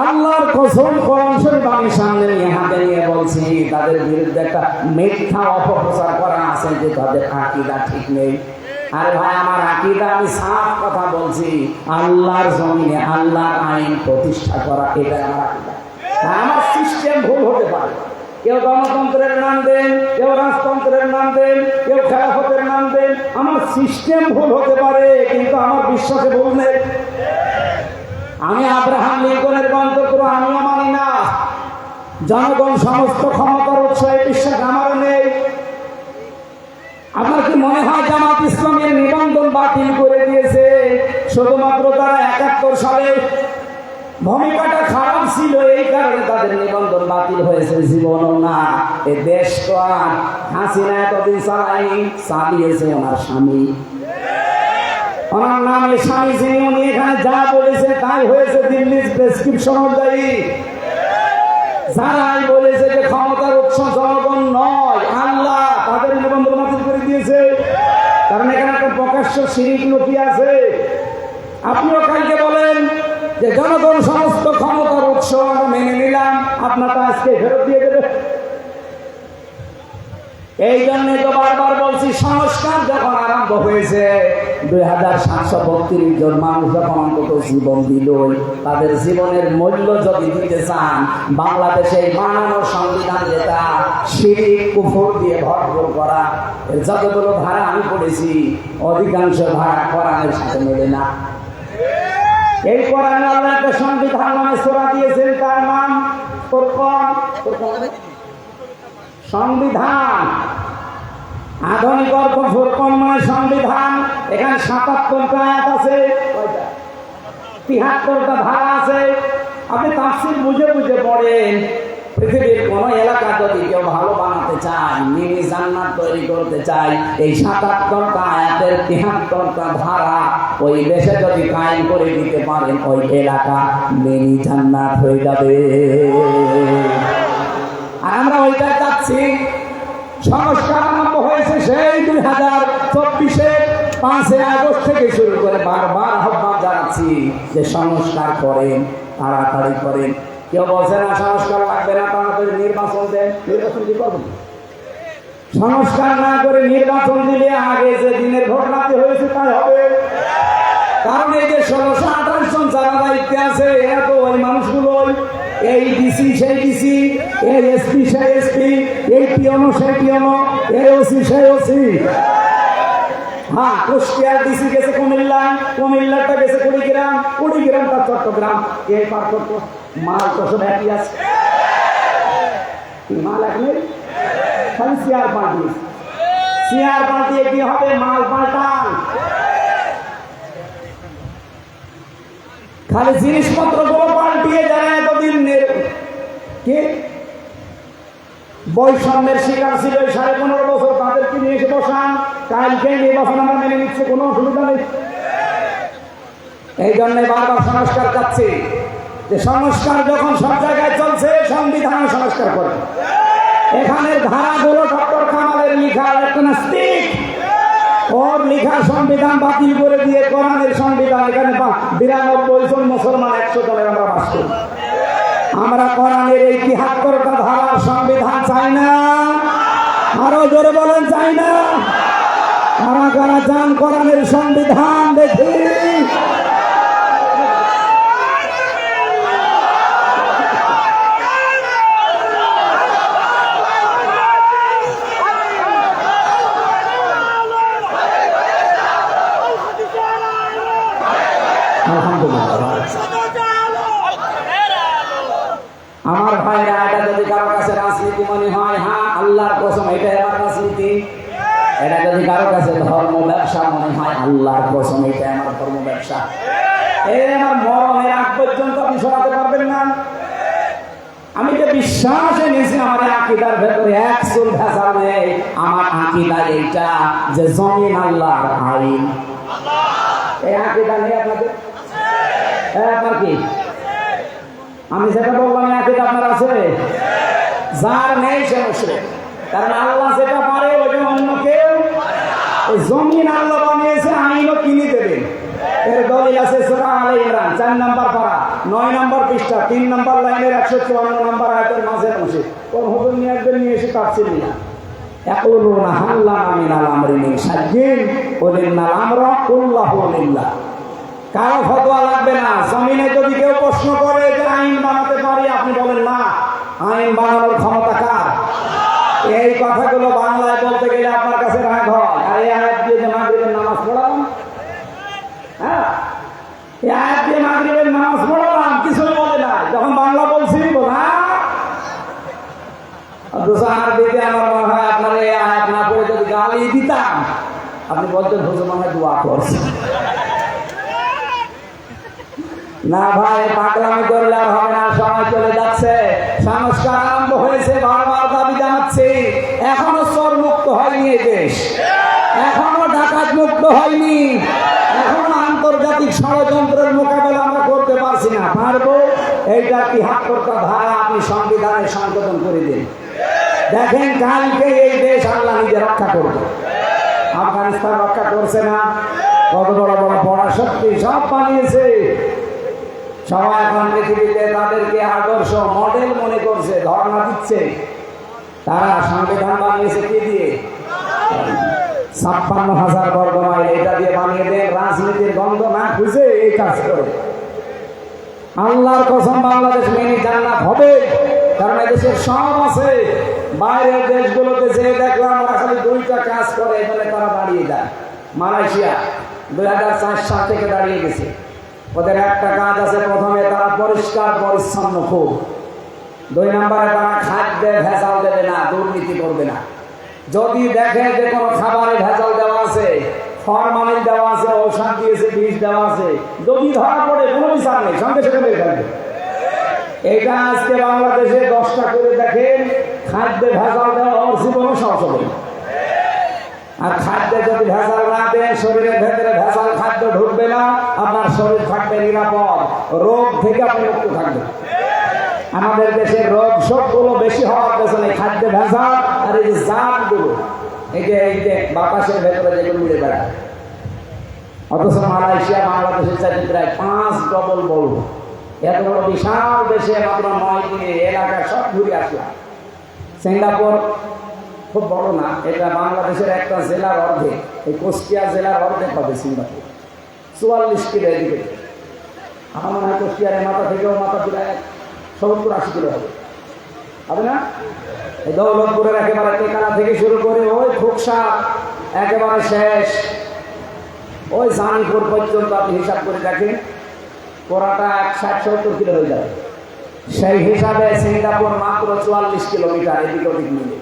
আল্লাহর কসম কোরআন শরীফ আমি সামনে নিয়ে হাতে নিয়ে বলছি, তাদের বিরুদ্ধে একটা মিথ্যা অপপ্রচার করা আছে যে তাদের আকীদা ঠিক নেই। আর ভাই, আমার আকীদা, আমি সাফ কথা বলছি, আল্লাহর জমিনে আল্লাহর আইন প্রতিষ্ঠা করা, এটা আমার আকীদা। আমার সিস্টেম ভুল হতে পারে, কেউ গণতন্ত্রের নাম দেন, কেউ রাজতন্ত্রের নাম দেন, কেউ খেলাফতের নাম দেন, আমার সিস্টেম ভুল হতে পারে, কিন্তু আমার বিশ্বাসে ভুল নেই। আমি আব্রাহাম লিঙ্কনের গন্তব্য আমিও মানি না। জনগণ সমস্ত ক্ষমতার উৎস, এই বিশ্বাস আমারও নেই। আপনার কি মনে হয় জামাত ইসলামের নিবন্ধন বাতিল করে দিয়েছে শুধুমাত্র তারা 71 সালে ভূমিকাটা খারাপ ছিল, এই কারণে তাদের নিবন্ধন বাতিল হয়েছে? জীবনও না। এ দেশ তো আর হাসিনা এতদিন চালিয়েছে ওনার স্বামী, ওনার নামে স্বামী যিনি, উনি এখানে যা বলেছে তাই হয়েছে দিল্লির প্রেসক্রিপশন অনুযায়ী। যারাই বলেছে যে ক্ষমতার উৎস জনগণ নয় আল্লাহ, তাদের নিবন্ধন বাতিল করে দিয়েছে। কারণ এখানে একটা প্রকাশ্য শিরিক লুকিয়ে আছে। আপনিও কালকে বলেন যে জনগণ সমস্ত ক্ষমতার উৎস, আমরা মেনে নিলাম, আপনারটা আজকে ফেরত দিয়ে দেবে। এই জন্যে তো বারবার বলছি, সংস্কার যখন আরম্ভ হয়েছে, 2732 জন মানুষ যখন অন্তত জীবন দিল, তাদের জীবনের মূল্য যদি দিতে চান, বাংলাদেশে বানানো সংবিধান যেটা শিরক কুফর দিয়ে ভরপুর করা, যতগুলো ধারা আমি পড়েছি, অধিকাংশ ধারা কোরআনের সাথে মেলে না। এই কোরআনে আল্লাহ একটা সংবিধান নামে সূরা দিয়েছেন, তার নাম ফুরকান। সংবিধান, আধুনিক অর্থ ফুরকান মানে সংবিধান। এখানে 77টা আয়াত আছে, 73টা ধারা আছে। আপনি তাফসীর বুঝে বুঝে পড়েন। পৃথিবীর কোন এলাকা যদি কেউ ভালো বানাতে চায়, মিনি জান্নাত তৈরি করতে চায়, এই 77টা আয়াতের 73টা ধারা ওই দেশে যদি কায়েম করে দিতে পারেন, ওই এলাকা মিনি জান্নাত হয়ে যাবে। আর আমরা ওইটা চাচ্ছি। সংস্কার আরম্ভ হয়েছে সেই 2024-এ 5 আগস্ট থেকে শুরু করে বারবার আহ্বান জানাচ্ছি যে সংস্কার করেন, তাড়াতাড়ি করেন। কেউ বলছে না সংস্কার লাগবে না, তাড়াতাড়ি নির্বাচন দেন। নির্বাচন কি করবেন? সংস্কার না করে নির্বাচন দিলে আগে যে দিনের ঘটনাতে হয়েছে তাই হবে। কারণ এই যে 1628 জন যারা দায়িত্বে আছে, এরা তো ওই মানুষগুলো, এই ডিসি সেই ডিসি, এই এসপি সেই এসপি, এই পিওনো সেই পিওনো, এই ওসি সেই ওসি। হ্যাঁ, কুষ্টিয়ার ডিসি গেছে কুমিল্লা, কুমিল্লাটা গেছে কুড়িগ্রাম, কুড়িগ্রামটা চট্টগ্রাম। এই পার্থক্য, মাল তো সব একই আছে। মাল এক নেই, খালি চেয়ার পাল্টি। চেয়ার পাল্টিয়ে কি হবে? মাল পাল্টান। খালি জিনিসপত্র গুলো পাল্টিয়ে যারা এতদিন কি বৈষম্যের শিকার ছিল 15.5 বছর, তাদেরকে নিয়ে এসে বসান। কালকে নির্বাচন আমরা মেনে নিচ্ছে, কোনো অসুবিধা নেই। এই জন্য বারবার সংস্কার চাচ্ছি, যে সংস্কার যখন সব জায়গায় চলছে, সংবিধান সংস্কার করে। এখানের ধারাগুলো ডক্টর কামালের আমাদের লিখা একটা নাস্তিক, ওর লিখা সংবিধান বাতিল করে দিয়ে কোরআনের সংবিধান, এখানে 92 জন মুসলমান 100 জনের আমরা বাস করি। আমরা কোরআনের এই 73টা ধারার সংবিধান চাই না। আরো জোরে বলেন চাই না। কারা কারা চান কোরআনের সংবিধান? দেখি। আমার ভাইরা, এটা যদি কারো কাছে রাজনীতি মনে হয়, হ্যাঁ আল্লাহর কসম এটাই আমার রাজনীতি। এটা যদি কারো কাছে ধর্ম ব্যবসা মনে হয়, আল্লাহর কসম এটাই আমার ধর্ম ব্যবসা। এই আমার মরণের আগ পর্যন্ত আপনি সরাতে পারবেন না। আমি যে বিশ্বাস এনেছি আমার আকীদার ভেতরে এক চুল ভেজাল নেই। আমার আকীদা এইটা যে জমিন আল্লাহর আইন। এই আকীদা নেই আপনাদের? আপনার কি? আমি যেটা বললাম আকীদা আপনার আছে? যার নেই সে মুশরিক। কারণ আল্লাহ যেটা পারে ওইটা অন্য কেউ। ওই জমিন আল্লাহ বানিয়েছে, আইনও কিনে দেবেন। এর দলিল আছে সূরা আলে ইমরান 4 নম্বর পারা 9 নম্বর পৃষ্ঠা 3 নম্বর লাইনের 154 নম্বর আয়াতের মাঝে বসে কোন হুকুম নিয়ে একজন নিয়ে এসে তাফসীর নিয়া ইয়াকুলুনা হাল্লানা মিনাল আমরি মিন শাইইন ওয়ালিন্নাল আমরা কুল্লাহু লিল্লাহ। কারো ফতোয়া লাগবে না। জমিনে যদি কেউ প্রশ্ন করে যে আইন বানাতে পারি, আপনি বলেন না, আইন বানানোর ক্ষমতা কার? এই কথাগুলো বাংলায় বলতে গেলে আপনার কাছে রাগ হয়। আর এই আয়াত দিয়ে যে মাগরিবের নামাজ পড়ালাম, হ্যাঁ এই আয়াত দিয়ে মাগরিবের নামাজ পড়ালাম, কিছুই বলে না। যখন বাংলা বলছি বলা দিতে আমার মনে হয় আপনার এই আয়াত না পড়ে যদি গালি দিতাম, আপনি বলতেন হুজুর মনে হয় দোয়া করছে। না ভাই, পাগলামি করলে আর হবে না, সময় চলে যাচ্ছে। সংস্কার আরম্ভ হয়েছে, বারবার দাবি জানাচ্ছি। এখনো চোর মুক্ত হয়নি এই দেশ, এখনো ডাকাত মুক্ত হয়নি, এখনো আন্তর্জাতিক ষড়যন্ত্রের মোকাবেলা আমরা করতে পারছি না। পারবো? এইটা 73টা ধারা আপনি সংবিধানে সংশোধন করে দিন। দেখেন কালকে এই দেশ আল্লাহ নিজে রক্ষা করবে। আফগানিস্তান রক্ষা করছে না? কত বড় বড় পরাশক্তি সব বানিয়েছে। সবাই এখন পৃথিবীতে তাদেরকে আদর্শ মডেল মনে করছে, ধর্ণা দিচ্ছে। তারা সংবিধান বানিয়েছে কি দিয়ে? 56,000 বর্গ মাইল। এটা দিয়ে বানিয়ে দেন, রাজনীতির গন্ধ না খুঁজে এই কাজ করে। আল্লাহর কসম বাংলাদেশ মিনি জান্নাত হবে। কারণ এদেশের সব আছে। বাইরের দেশগুলোতে যে দেখলাম ওরা খালি 2টা কাজ করে, এখানে তারা দাঁড়িয়ে যায়। মালয়েশিয়া 2004 সাল থেকে দাঁড়িয়ে গেছে। ওদের একটা কাজ আছে, প্রথমে তারা পরিষ্কার পরিচ্ছন্ন খুব। 2 নম্বরে তারা খাদ্যে ভেজাল দেবে না, দুর্নীতি করবে না। যদি দেখে যে কোনো খাবারে ভেজাল দেওয়া আছে, ফরমালিন দেওয়া আছে, ঔষধ দিয়েছে, বিষ দেওয়া আছে, যদি ধরা পড়ে কোনো বিচার নেই, সঙ্গে সঙ্গে মেরে ফেলবে। এটা আজকে বাংলাদেশে 10টা করে দেখেন খাদ্যে ভেজাল দেওয়া ওর জীবনও সহজ হবে। আর খাদ্যে যদি ভেজাল না দেন, শরীরের ভেতরে ভেজাল খাদ্য ঢুকবে না, আপনার শরীর থাকবে নিরাপদ, রোগ থেকে আপনি মুক্ত থাকবেন। আমাদের দেশের রোগ সবগুলো বেশি হওয়ার পেছনে খাদ্যে ভেজাল আর এই যে জাতগুলো, এই যে বাতাসের ভেতরে যেগুলো উড়ে বেড়ায়। অথচ মালয়েশিয়া বাংলাদেশের চাইতে প্রায় 5 ডবল বড়। এত বড় বিশাল দেশে মাত্র 9 দিনে এলাকা সব ঘুরে আসলাম। সিঙ্গাপুর খুব বড় না, এটা বাংলাদেশের একটা জেলার অর্ধেক। এই কুষ্টিয়া জেলার অর্ধেক হবে সিঙ্গাপুর। 44 কিলো এদিকে। আমার মনে হয় কুষ্টিয়ারের মাথা থেকেও মাথা প্রায় 70-80 কিলো হবে না? এই দৌলতপুরের একেবারে টেকানা থেকে শুরু করে ওই খোকসা একেবারে শেষ, ওই জানিপুর পর্যন্ত আপনি হিসাব করে দেখেন, পুরাটা 60-70 কিলো হয়ে যাবে। সেই হিসাবে সিঙ্গাপুর মাত্র 44 কিলোমিটার এদিক ওদিক মিলে।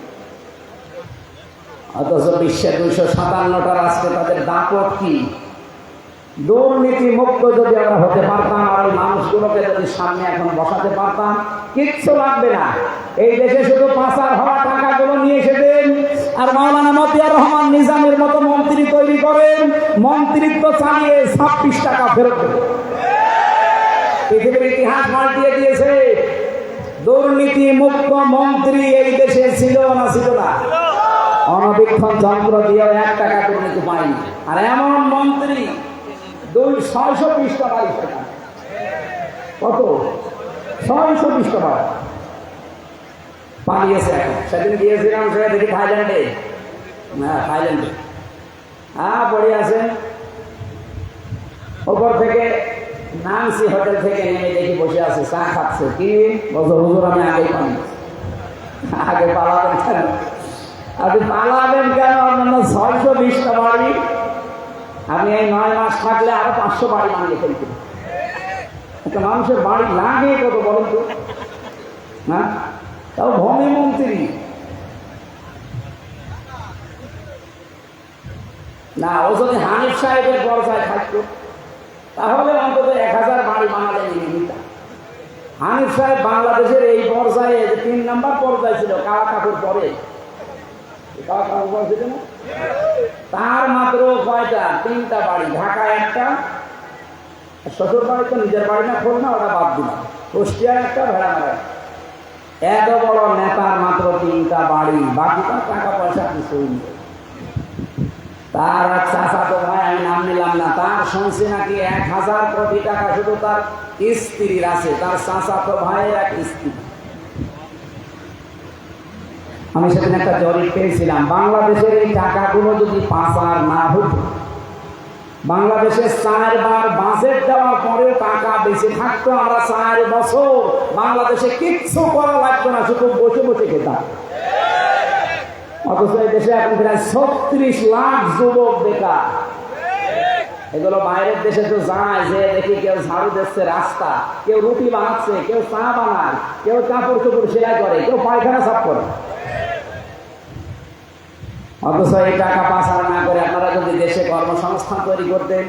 অথচ বিশ্বের 257টা রাষ্ট্রে তাদের দাপট কি? দুর্নীতি মুক্ত যদি আমরা হতে পারতাম, আর ওই মানুষগুলোকে যদি সামনে এখন বসাতে পারতাম, কিচ্ছু লাগবে না। এই দেশে শুধু পাচার হওয়া টাকাগুলো নিয়ে এসে দেন, আর মাওলানা মতিয়ার রহমান নিজামের মতো মন্ত্রী তৈরি করেন, মন্ত্রিত্ব চালিয়ে 26 টাকা ফেরত দেবেন। পৃথিবীর ইতিহাস পাল্টিয়ে দিয়েছে। দুর্নীতি মুক্ত মন্ত্রী এই দেশে ছিল না? ছিল না? অনবীক্ষণ যন্ত্র দিয়েও 1 টাকা দুর্নীতি পায়নি। আর এমন মন্ত্রী 600 পৃষ্ঠা বাড়ি, সেখানে কত 620 টাকা পালিয়েছে। এখন সেদিন গিয়েছিলাম, সে দেখি থাইল্যান্ডে, হ্যাঁ থাইল্যান্ডে, পড়ে আছে। ওপর থেকে নামছি, হোটেল থেকে নেমে দেখি বসে আছে, চা খাচ্ছে। কি বলছো হুজুর, আমি আগেই পানি, আগে পালাবেন কেন? আপনি পালাবেন কেন? অন্যান্য 620টা বাড়ি, আমি এই 9 মাস থাকলে আরো 500 বাড়ি বানিয়ে ফেলতে। একটা মানুষের বাড়ি লাগে কত বলেন তো? হ্যাঁ, তাও ভূমি মন্ত্রী না। ও যদি হানিফ সাহেবের পর্যায়ে থাকতো তাহলে অন্তত 1000 বাড়ি বানালে নিয়ে নিতাম। হানিফ সাহেব বাংলাদেশের এই পর্যায়ে, 3 নম্বর পর্যায়ে ছিল, কালা কাকুর পরে, তার মাত্র কয়টা? 3টা বাড়ি। ঢাকা একটা, শ্বশুর বাড়ি তো নিজের বাড়ি না, খোল না, ওটা বাদ দিলাম। কুষ্টিয়ার একটা, ভেড়ামারা। এত বড় নেতার মাত্র 3টা বাড়ি, বাকি তার টাকা পয়সা কিছুই নেই। তার এক চাচাতো ভাই, আমি নাম নিলাম না, তার শুনছি নাকি 1000 কোটি টাকা শুধু তার স্ত্রীর আছে, তার চাচাতো ভাইয়ের এক স্ত্রী। আমি সেদিন একটা জরিপ পেয়েছিলাম, বাংলাদেশের এই টাকাগুলো যদি পাচার না হতো, বাংলাদেশে 4 বার বাজেট দেওয়ার পরেও টাকা বেঁচে থাকতো, আমরা 4 বছর বাংলাদেশে কিচ্ছু করা লাগতো না, শুধু বসে বসে খেতাম। অথচ এই দেশে এখন প্রায় 36 লাখ যুবক বেকার। এগুলো বাইরের দেশে তো যায়, যে দেখি কেউ ঝাড়ু দিচ্ছে রাস্তা, কেউ রুটি বানাচ্ছে, কেউ চা বানায়, কেউ কাপড় চোপড় সেলাই করে, কেউ পায়খানা সাফ করে। অথচ এই টাকা পাচার না করে আপনারা যদি দেশে কর্মসংস্থান তৈরি করতেন,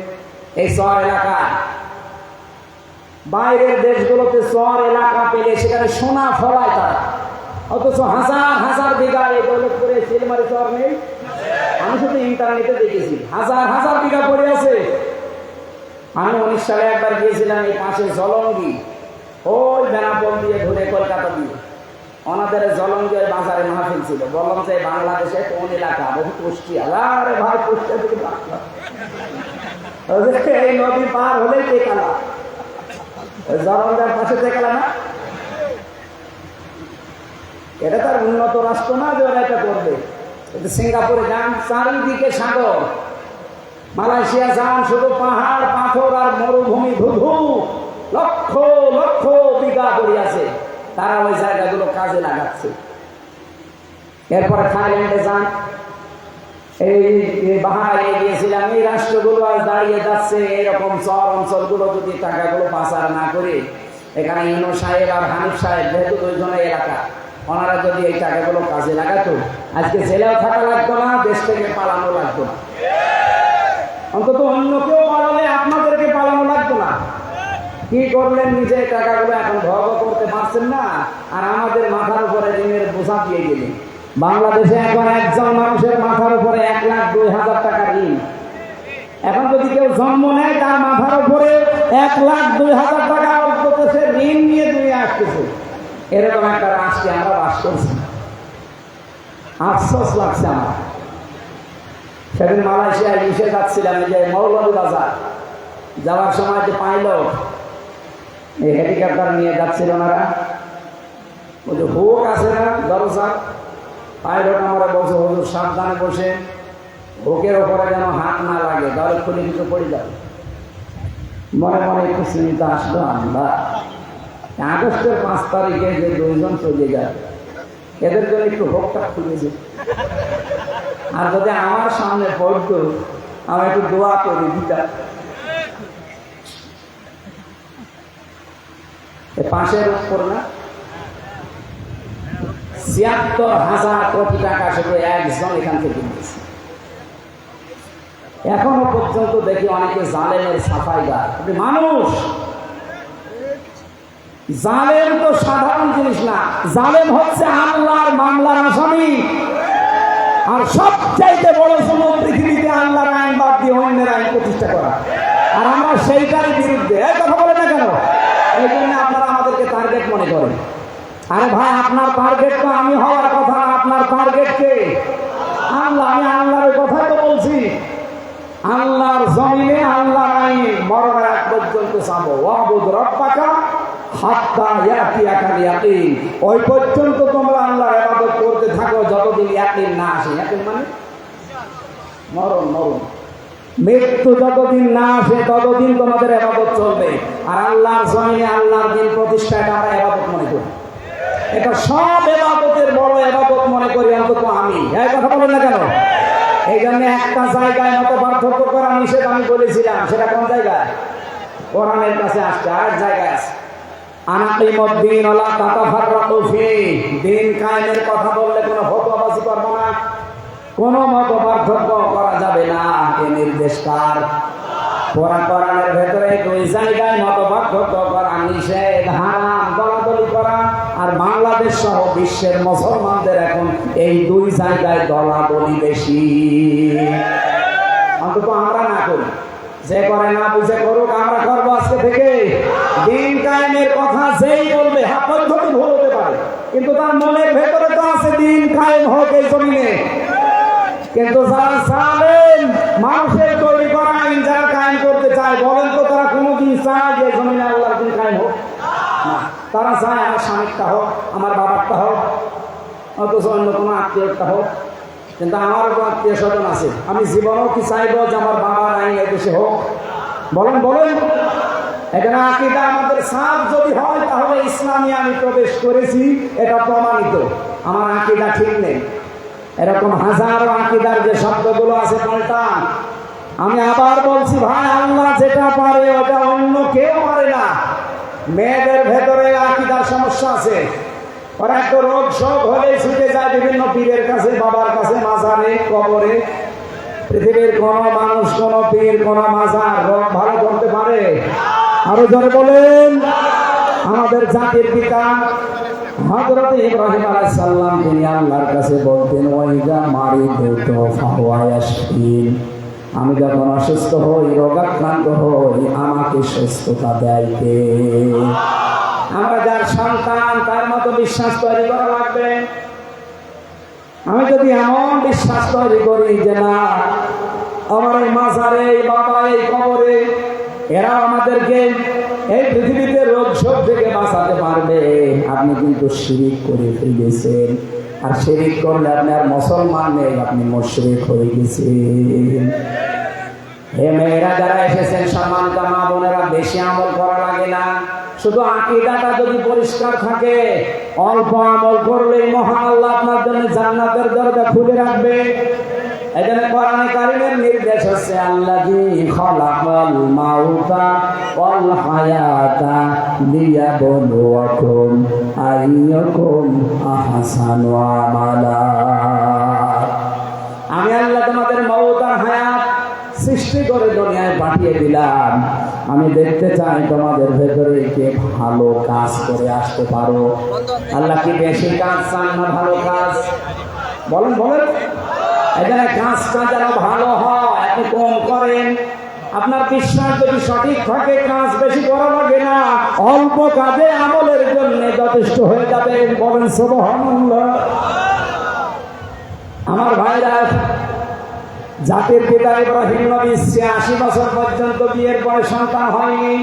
এই শহর এলাকায়, বাইরের দেশগুলোতে শহর এলাকা পেলে সেখানে সোনা ফলায় তারা, অথচ হাজার হাজার বিঘা এই দৌলতপুরে সিলমারি শহর নেই। আমি শুধু ইন্টারনেটে দেখেছি, হাজার হাজার বিঘা পড়ে আছে। আমি 19 সালে একবার গিয়েছিলাম এই পাশে জলঙ্গি, ওই বেনাপোল দিয়ে ঘুরে কলকাতা দিয়ে, ওনাদের জলঙ্গি ওই বাজারে মাহফিল ছিল। বললাম যে বাংলাদেশে কোন এলাকা? বহু কুষ্টিয়া। আরে ভাই, কুষ্টিয়া থেকে এই নদী পার হলেই টেকালা, জলঙ্গার পাশে টেকালা না। এটা তার উন্নত রাষ্ট্র না যে ওরা এটা করবে। সিঙ্গাপুরে যান, চারিদিকে সাগর। মালয়েশিয়া যান, শুধু পাহাড় পাথর আর মরুভূমি, ধুধু, লক্ষ লক্ষ বিঘা পড়ে আছে, তারা ওই জায়গাগুলো কাজে লাগাচ্ছে। এরপরে থাইল্যান্ডে যান, এই বাহারাইনে গিয়েছিলাম, এই রাষ্ট্রগুলো আজ দাঁড়িয়ে যাচ্ছে। এরকম শহর অঞ্চলগুলো যদি টাকাগুলো পাচার না করে, এখানে ইনো সাহেব আর হানিফ সাহেব যেহেতু 2 জনের এলাকা, ওনারা যদি এই টাকাগুলো কাজে লাগাতো, আজকে জেলেও থাকা লাগতো না, দেশ থেকে পালানো লাগতো না। অন্তত অন্য কেউ পালালে আপনাদেরকে পালানো লাগতো না। কি করলেন? নিজে টাকাগুলো এখন ভোগ করতে পারছেন না, আর আমাদের মাথার উপরে ঋণের বোঝা দিয়ে গেলেন। বাংলাদেশে এখন একজন মানুষের মাথার উপরে 1,02,000 টাকা ঋণ। এখন যদি কেউ জন্ম নেয়, তার মাথার উপরে 1,02,000 টাকা অন্তত সে ঋণ নিয়ে দুনিয়া আসতেছে। এরকম একটা রাষ্ট্রে আমরা বাস করছি, আফসোস লাগছে আমার। সেদিন মালয়েশিয়ায় এসে যাচ্ছিলাম, এই যে মৌলভী বাজার যাওয়ার সময় যে পাইলট এই হেলিকপ্টার নিয়ে যাচ্ছিল ওনারা, ওই যে হুক আছে না দরজা, পাইলট আমরা বলছে হুজুর সাবধানে বসে, হুকের ওপরে যেন হাত না লাগে, তাহলে খুলে কিছু পড়ে যাবে। মনে মনে একটু চিন্তা আসলো, আল্লাহ, আগস্টের 5 তারিখে যে 2 জন চলে যায়, এদের জন্য একটু হোকটা খুলেছে। আর যদি আমার সামনে পড়তো, আমি একটু দোয়া করে দিতাম। পাশের উপর না ৭৬,০০০ কোটি টাকা শুধু একজন এখান থেকে নিয়েছে। এখনো পর্যন্ত দেখি অনেকে জালেমের সাফাইদার। মানুষ জালেম তো সাধারণ জিনিস না, জালেম হচ্ছে আল্লাহর মামলার আসামি। আর সবচাইতে বড় জুলুম পৃথিবীতে আল্লাহর আইন বাদ দিয়ে অন্যের আইন প্রতিষ্ঠা করা, আর আমরা সেইটারই বিরুদ্ধে। এই কথা বলে না কেন? এই জন্য আপনারা আমাদেরকে টার্গেট মনে করেন। আরে ভাই, আপনার টার্গেট তো আমি হওয়ার কথা না, আপনার টার্গেট কে? আল্লাহ, আমি আল্লাহর কথা তো বলছি। আল্লাহর জমিনে আল্লাহর আইন মরণের আগ পর্যন্ত চাবো। ওয়াবুদ রব্বাকা হাত্তা ইয়াতিয়াকাল ইয়াকিন। ওই পর্যন্ত তোমরা আল্লাহর ইবাদত করতে থাকো যতদিন ইয়াকিন না আসে। ইয়াকিন মানে মরণ, মরণ, মৃত্যু যতদিন না আসে ততদিন তোমাদের ইবাদত চলবে। আর আল্লাহর জমিনে আল্লাহর দিন প্রতিষ্ঠাটা আমরা ইবাদত মনে করি। এটা সব ইবাদতের বড় ইবাদত মনে করি অন্তত আমি। এই কথা বলেন না কেন? এই জন্য একটা জায়গায় মতো পার্থক্য করা নিষেধ আমি বলেছিলাম। সেটা কোন জায়গায়? কোরআনের কাছে আসছে। আর জায়গায় আছে আনাকিমুদ্দিন ওয়ালা তাতাফাররাকু ফীহি। দিন কায়েমের কথা বললে কোনো ফতোয়াবাজি করব না, কোনো মত পার্থক্য করা যাবে না। এ নির্দেশ কার? কোরআনের ভেতরে দুই জায়গায় মত পার্থক্য করা নিষেধ, হারাম, দলাদলি করা। আর বাংলাদেশ সহ বিশ্বের মুসলমানদের এখন এই দুই জায়গায় দলাদলি বেশি। অন্তত আমরা না করি, যে করে না বুঝে করুক, আমরা করবো আজকে থেকে। দিন কায়েমের কথা যেই বলবে, হ্যাঁ পদ্ধতি ভুল হতে পারে, কিন্তু তার মনের ভেতরে তো আছে দিন কায়েম হোক এই জমিনে। কিন্তু যারা চাবেন মানুষের তৈরি করা আইন যারা কায়েম করতে চায়, বলেন তো তারা কোনোদিন চায় যে জমিনে আল্লাহর দিন কায়েম হোক? না, তারা চায় আমার স্বামীরটা হোক, আমার বাবারটা হোক, অথচ অন্য কোনো আত্মীয়টা হোক। কিন্তু আমারও কোনো আত্মীয় স্বজন আছে, আমি জীবনেও কি চাইবো যে আমার বাবার আইন এদেশে হোক? বলেন বলেন। এখানে আকীদা আমাদের সাফ যদি হয় তাহলে ইসলামে আমি প্রবেশ করেছি, এটা প্রমাণিত। আমার আকীদা ঠিক নেই, এরকম হাজারো আকীদার যে শব্দগুলো আছে পাল্টান। আমি আবার বলছি ভাই, আল্লাহ যেটা পারে ওটা অন্য কেউ পারে না। মেয়েদের ভেতরে আকীদার সমস্যা আছে, ওরা একটা রোগ শোক হলে ছুটে যায় বিভিন্ন পীরের কাছে, বাবার কাছে, মাজারে, কবরে। পৃথিবীর কোন মানুষ, কোন পীর, কোন মাজার রোগ ভালো করতে পারে? আরো জোরে বলেন। আমাদের জাতির পিতা হযরত ইব্রাহিম আলাইহিস সালাম, তিনি আল্লাহর কাছে বলতেন, ওয়াইজা মারিদতু ফাহুয়া ইয়াশফিন। আমি যখন অসুস্থ হই, রোগাক্রান্ত হই, আমাকে সুস্থতা দেয় কে? আমরা যার সন্তান তার মতো বিশ্বাস তৈরি করা লাগবে। আমি যদি এমন বিশ্বাস তৈরি করি যে না, আমার এই মাজারে, এই বাবা, এই কবরে, এরা আমাদেরকে এই পৃথিবীতে রোগ শোক থেকে বাঁচাতে পারবে, আপনি কিন্তু শিরিক করে ফেলেছেন। আর শিরিক করলে আপনি আর মুসলমান নেই, আপনি মুশরিক হয়ে গেছেন। হে মেয়েরা যারা এসেছেন, সম্মানিত মা বোনেরা, বেশি আমল করা লাগে না। শুধু আকীদাটা যদি পরিষ্কার থাকে, অল্প আমল করলেই মহান আল্লাহ আপনার জন্য জান্নাতের দরজা খুলে রাখবে। এজন্য কোরআনে কারীমের নির্দেশ হচ্ছে, আল্লাযী খালাকাল মাউতা ওয়াল হায়াতা লিয়াবলুয়াকুম আইয়ুকুম আহসানু আমালা। আমি আল্লাহ তোমাদের মওত আর হায়াত সৃষ্টি করে দুনিয়ায় পাঠিয়ে দিলাম, আমি দেখতে চাই তোমাদের ভেতরে কে ভালো কাজ করে আসতে পারো। আল্লাহ কি বেশি কাজ চান না ভালো কাজ? বলেন বলেন। এখানে কাজটা যেন ভালো হয়, আপনি কম করেন। আপনার বিশ্বাস যদি সঠিক থাকে, কাজ বেশি করা লাগে না, অল্প কাজে আমলের জন্য যথেষ্ট হয়ে যাবে। বলেন সুবহানাল্লাহ। আমার ভাইরা, জাতির পিতা ইব্রাহিম নবী ৮৬ বছর পর্যন্ত বিয়ের পরে সন্তান হয়নি।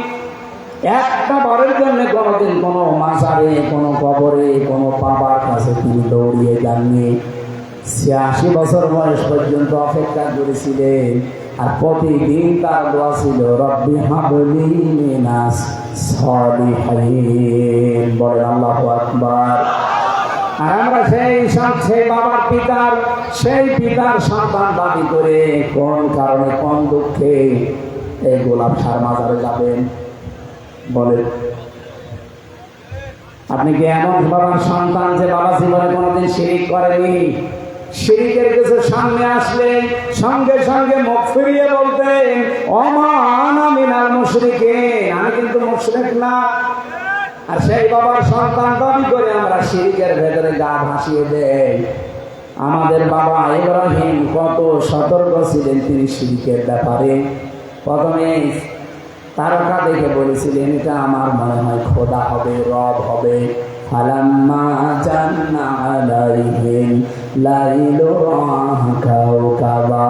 একটা বারের জন্য কোনোদিন কোনো মাজারে, কোনো কবরে, কোনো বাবার কাছে তিনি দৌড়িয়ে যাননি। ৮৬ বছর বয়স পর্যন্ত অপেক্ষা করেছিলেন। আর প্রতিদিন তার দোয়া ছিল, রব্বি হাবলি মিনাস সলিহিন। বলেন আল্লাহু আকবার। আর আমরা সেই বাবার পিতার, সেই পিতার সন্তান দাবি করে কোন কারণে, কোন দুঃখে এই গোলাপ সার মাজারে যাবেন? বলেন। আপনি কি এমন বাবার সন্তান যে বাবা জীবনে কোনোদিন শিরিক করেনি? শিরিকের কিছু সামনে আসলে সঙ্গে সঙ্গে মুখ ফিরিয়ে বলতেন, ওমা আনা মিনাল মুশরিকিন, আমি কিন্তু মুশরিক না। আর সেই বাবার সন্তান দাবি করে আমরা শিরিকের ভেতরে গা ভাসিয়ে দেই। আমাদের বাবা ইব্রাহিম কত সতর্ক ছিলেন তিনি শিরিকের ব্যাপারে। প্রথমে তারকা দেখে বলেছিলেন, এটা আমার মনে হয় খোদা হবে, রব হবে। ফালাম্মা জান্না আলাইহিল লাইলু রাআ কাওকাবা।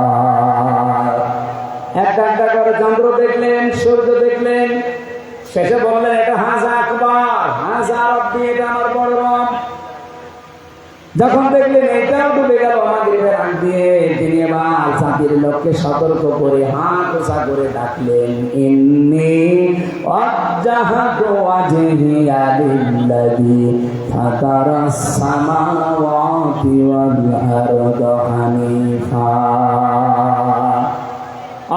একটা একটা করে চন্দ্র দেখলেন, সূর্য দেখলেন, শেষে বললেন এটা হাজা আকবার, হাজা রব্বি, এটা আমার বড় রব। যখন দেখলেন এটাও ডুবে গেল মাগরিবের আগ দিয়ে, তিনি এবার চাঁদের লোককে সতর্ক করে হাত ওঠা করে ডাকলেন, ইন্নী ওয়াজ্জাহতু ওয়াজহিয়া লিল্লাযী ফাতারাস সামাওয়াতি ওয়াল আরদা হানিফা।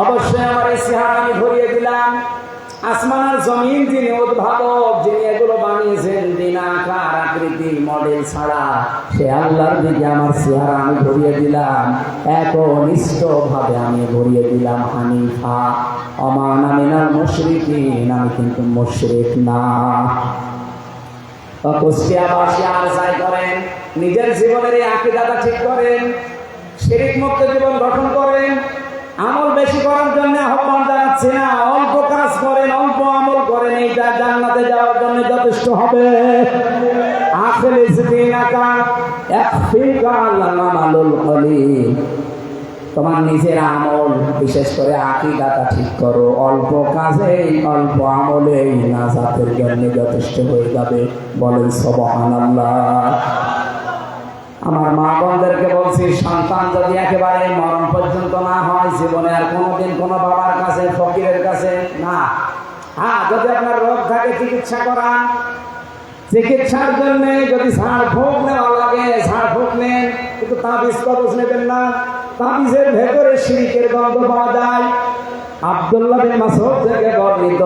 অবশ্যই আমার এই চেহারা আমি ধরিয়ে দিলাম, আসমান আর জমিন যিনি উদ্ভাবক, যিনি এগুলো বানিয়েছেন বিনা আকার আকৃতি মডেল ছাড়া, সে আল্লাহর দিকে আমার চেহারা আমি ধরিয়ে দিলাম, একনিষ্ঠ ভাবে আমি ধরিয়ে দিলাম হানিফা, ওয়া আনা মিনাল মুশরিকিন, আমি কিন্তু মুশরিক না। কুষ্টিয়াবাসী আর যাই করেন, নিজের জীবনের এই আকীদাটা ঠিক করেন, শিরক মুক্ত জীবন গঠন করেন, আমল বেশি করার জন্য আহ্বান জানাচ্ছি না, অল্প কাজ করেন, অল্প আমল করেন, এইটা জান্নাতে যাওয়ার জন্য যথেষ্ট হবে। আখলিস দীনাকা ইয়াকফিকা আমালুল কলিল। তোমার নিজের আমল, বিশেষ করে আকীদাটা ঠিক করো, অল্প কাজে অল্প আমলে নাজাতের জন্য যথেষ্ট হয়ে যাবে। বলেন সুবহানাল্লাহ। আমার মা বোনদেরকে বলছি, সন্তান যদি একেবারে মরণ পর্যন্ত না হয়, জীবনে আর কোনোদিন কোনো বাবার কাছে ফকিরের কাছে না। হ্যাঁ, যদি আপনার রোগ থাকে চিকিৎসা করান, চিকিৎসার জন্য যদি ঝাড় ফুঁক নেওয়া লাগে ঝাড় ফুঁক নেন, কিন্তু তাবিজ কবজ নেবেন না। তাবিজের ভেতরে শিরকের গন্ধ পাওয়া যায়। আব্দুল্লাহ বিন মাসউদ থেকে বর্ণিত,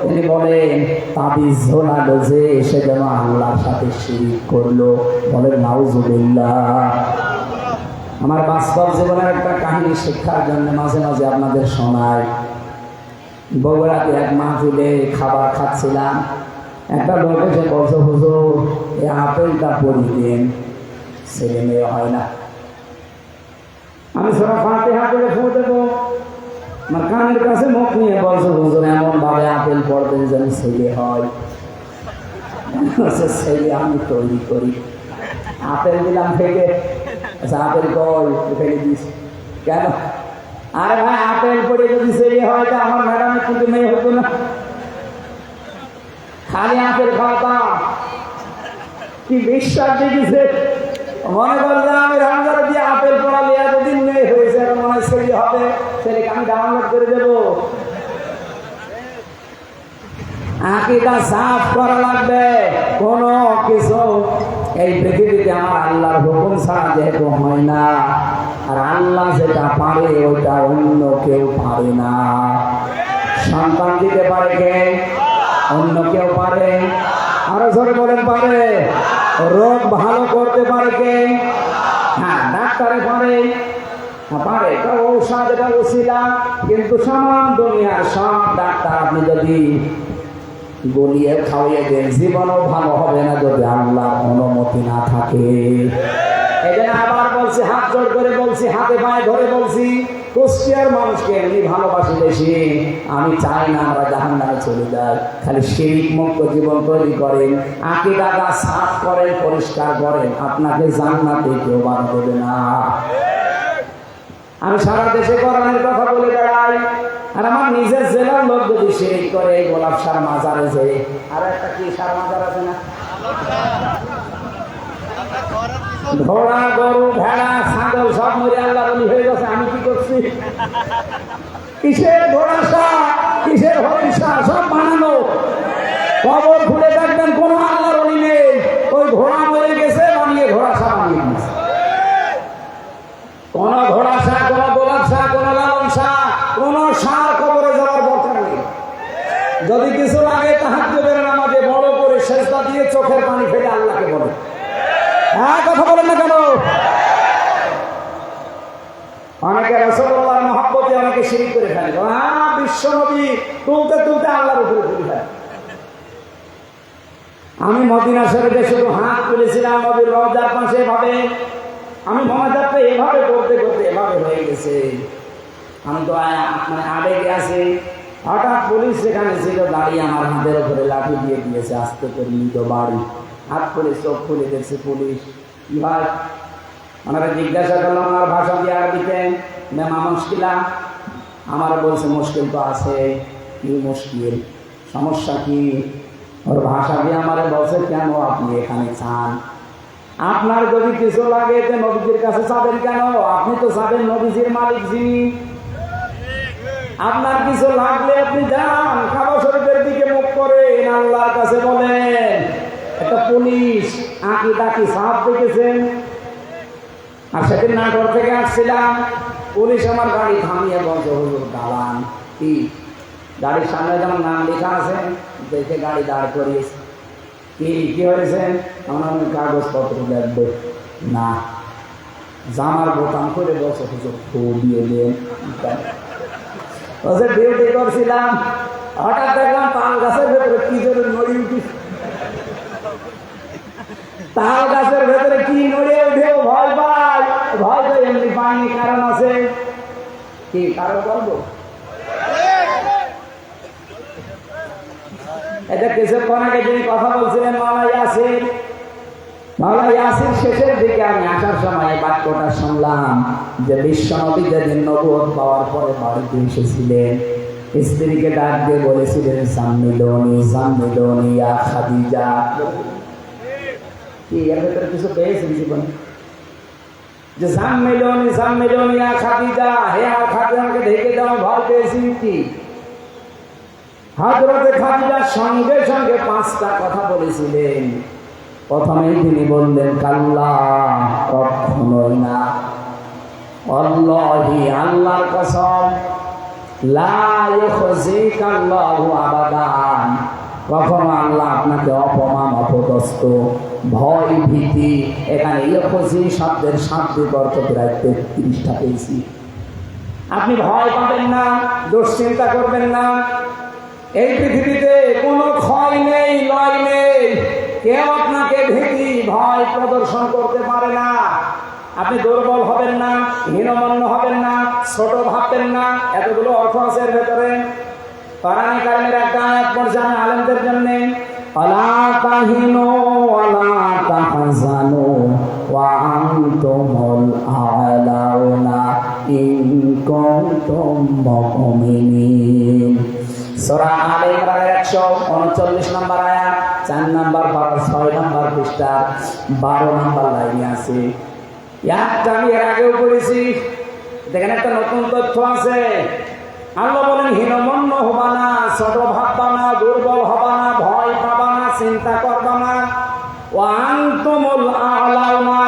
তিনি বলেন তাবিজ ঝোলালো যে সে যেন আল্লাহর সাথে শিরক করলো। বলেন নাউজুবিল্লাহ। আমার বাস্তব জীবনের একটা কাহিনী শিক্ষার জন্য মাঝে মাঝে আপনাদের শোনায়। বগুড়াতে এক মাহফিলে খাবার খাচ্ছিলাম, একটা লোক এসে বলছে, হুজুর এই আপেলটা পরিয়ে দিন, ছেলে মেয়ে হয় না। আমি সূরা ফাতিহা করে ফু দেবো, আমার কানের কাছে মুখ নিয়ে বলছে, হুজুর এমন ভাবে আপেল পড়বেন যেন ছেলে হয়। ছেলে আমি তৈরি করি। আপেল দিলাম ফেলে, আচ্ছা আপেল কই ফেলে দিস কেন? আরে ভাই, আপেল পড়ে যদি ছেলে হয় তা আমার ম্যাডামের কিন্তু মেয়ে হতো না, খালি আপেল খাওয়াতাম। কি বিশ্বাস দেখিছে, মনে করলাম আমি রামজার দিয়ে আপেল পড়ালে এতদিন মেয়ে হয়েছে, এখন মনে হয় ছেলে হবে, ছেলেকে আমি ডাউনলোড করে দেবো। আকীদা সাফ করা লাগবে। কোন কিছু এই পৃথিবীতে আমার আল্লাহর হুকুম ছাড়া যেহেতু হয় না, আর আল্লাহ যেটা পারে ওইটা অন্য কেউ পারে না। সন্তান দিতে পারে কে? অন্য কেউ পারে? আরো জোরে বলেন পারে। রোগ ভালো করতে পারে কে? হ্যাঁ, ডাক্তারে পারে, পারে, ঔষধ এটা ওসিলা। কিন্তু সামান দুনিয়ার সব ডাক্তার আপনি যদি গলিয়ে খাওয়িয়ে দেন, জীবনও ভালো হবে না যদি আল্লাহর অনুমতি না থাকে। এই জন্য আবার বলছি, হাত জোর করে বলছি, হাতে পায়ে ধরে বলছি, কুষ্টিয়ার মানুষকে এমনি ভালোবাসি বেশি। আমি চাই না আমরা জাহান্নামে চলে যাই। খালি শিরক মুক্ত জীবন তৈরি করেন, আকীদাটা সাফ করেন, পরিষ্কার করেন, আপনাকে জান্নাতে কেউ বাধা দেবে না। আমি সারা দেশে কোরআনের কথা বলে বেড়াই, আর আমার নিজের জেলার লোক যদি শিরক করে, গোলাপ সার মাজারে যে, আর একটা কি সার মাজার আছে না, ঘোড়া গরু ভেড়া ছাগল সব মরে আল্লাহ বলি হয়ে গেছে। আমি কি করছি? কিসের ঘোড়া সার, কিসের হরিণ সার, সব বানানো। কবর খুলে দেখবেন কোন আল্লাহর বলি নেই, ওই ঘোড়া মরে গেছে বানিয়ে ঘোড়া সার বানিয়ে দিয়েছে। কোন ঘোড়া সার, কোন গোলাপ সার, কোন লালন সার, কোন সার কবরে যাওয়ার দরকার নেই। যদি কিছু লাগে তাহাজ্জুদের নামাজে বড় করে সেজদা দিয়ে চোখের পানি ফেলে আল্লাহকে বলে। হ্যাঁ, কথা বলেন না কেন? অনেকে রাসূলুল্লাহর মহব্বতে অনেকে শিরক করে ফেলে। হ্যাঁ, বিশ্ব নবী তুলতে তুলতে আল্লাহর উপরে তুলে ফেলে। আমি মদিনা শরীফে শুধু হাত তুলেছিলাম নবীর রওজার পাশে, এভাবে আমি মহাজাতটা এভাবে করতে করতে এভাবে হয়ে গেছে। আমি তো মানে আবেগে আছি। হঠাৎ পুলিশ সেখানে ছিল দাঁড়িয়ে, আমার হাতের উপরে লাঠি দিয়ে দিয়েছে, আস্তে করে নিত বাড়ি। হাত খুলে চোখ খুলে দেখছে পুলিশ। কি ভাই, ওনারা জিজ্ঞাসা করলাম আমার ভাষা দিয়ে আরবিতে, মেমা মুশকিলা। আমার বলছে মুশকিল তো আছে। কি মুশকিল, সমস্যা কি? ওর ভাষা দিয়ে আমার বলছে কেন আপনি এখানে চান? আপনার যদি কিছু লাগে যে নবীজির কাছে যাবেন কেন? আপনি তো যাবেন নবীজির মালিক যিনি। আপনার কিছু লাগলে আপনি যান, কাবা শরীফের দিকে মুখ করেন, আল্লাহর কাছে বলেন। একটা পুলিশ আঁকি ডাকি সাপ দেখেছেন। আর সেদিন নাটোর থেকে আসছিলাম, পুলিশ আমার গাড়ি থামিয়ে বলছে হুজুর দালান। কি গাড়ির সামনে যেমন নাম লেখা আছে দেখে গাড়ি দাঁড় করিয়েছে। কি হয়েছে? আমার কাগজপত্র দেখবে না, জামার বোতাম করে বসে হুজুর ফু দিয়ে দেন। ডিউটি করছিলাম, হঠাৎ দেখলাম তাল গাছের ভেতরে কি জোরে নড়ি উঠি। তাল গাছের ভেতরে কি নড়ে উঠে ভয় পাই। ভয় তো এমনি পাইনি, কারণ আছে। কি কারণ বলবো? এটা কিছুক্ষণ আগে যিনি কথা বলছিলেন মাওলা ইয়াসির শেষের দিকে আমি আসার সময় বাক্যটা শুনলাম যে বিশ্ব নবী যেদিন নবুয়ত পাওয়ার পরে বাড়িতে এসেছিলেন, স্ত্রীকে ডাক দিয়ে বলেছিলেন সাম্মিলনি ইয়া খাদিজা। কি এর ভেতরে কিছু পেয়েছেন জীবনে? যে সাম্মিলনি ইয়া খাদিজা, হে আমার খাদিজাকে ঢেকে দাও, ভয় পেয়েছি। কি হযরতে খাদিজার সঙ্গে সঙ্গে 5টা কথা বলেছিলেন। প্রথমেই তিনি বললেন কাল্লা, কখনোই না, আল্লাহি, আল্লাহর কসম, লা ইউখজিকাল্লাহু আবাদান, কখনো আল্লাহ আপনাকে অপমান, অপদস্থ, ভয়, ভীতি। এখানে ইউখজি শব্দের শাব্দিক অর্থ প্রায় 33টা পেয়েছি। আপনি ভয় পাবেন না, দুশ্চিন্তা করবেন না। এই পৃথিবীতে কোনো ক্ষয় নেই, লয় নেই। কেউ আপনাকে ভীতি, ভয় প্রদর্শন করতে পারে না। আপনি দুর্বল হবেন না, হীনমন্য হবেন না, ছোট ভাববেন না। এতগুলো অর্থ আছে এর ভেতরে। কোরআনে কারিমের একটা আয়াত পড়ছি আমি আলেমদের জন্য, আলা তাহিনু ওয়ালা তাহজানু ওয়া আনতুমুল আ'লাউনা ইন কুনতুম মুমিনিন। সূরা আলে ইমরানের 139 নম্বর আয়াত, 4 নম্বর পারা, 6 নম্বর পৃষ্ঠা, 12 নম্বর লাইনে আছে। একটা আমি এর আগেও পড়েছি। দেখেন একটা নতুন তথ্য আছে। আল্লাহ বলেন হীনমন্য হবা না, ছোট ভাববা না, দুর্বল হবা না, ভয় পাবা না, চিন্তা করবা না। ওয়া আনতুমুল আ'লাউনা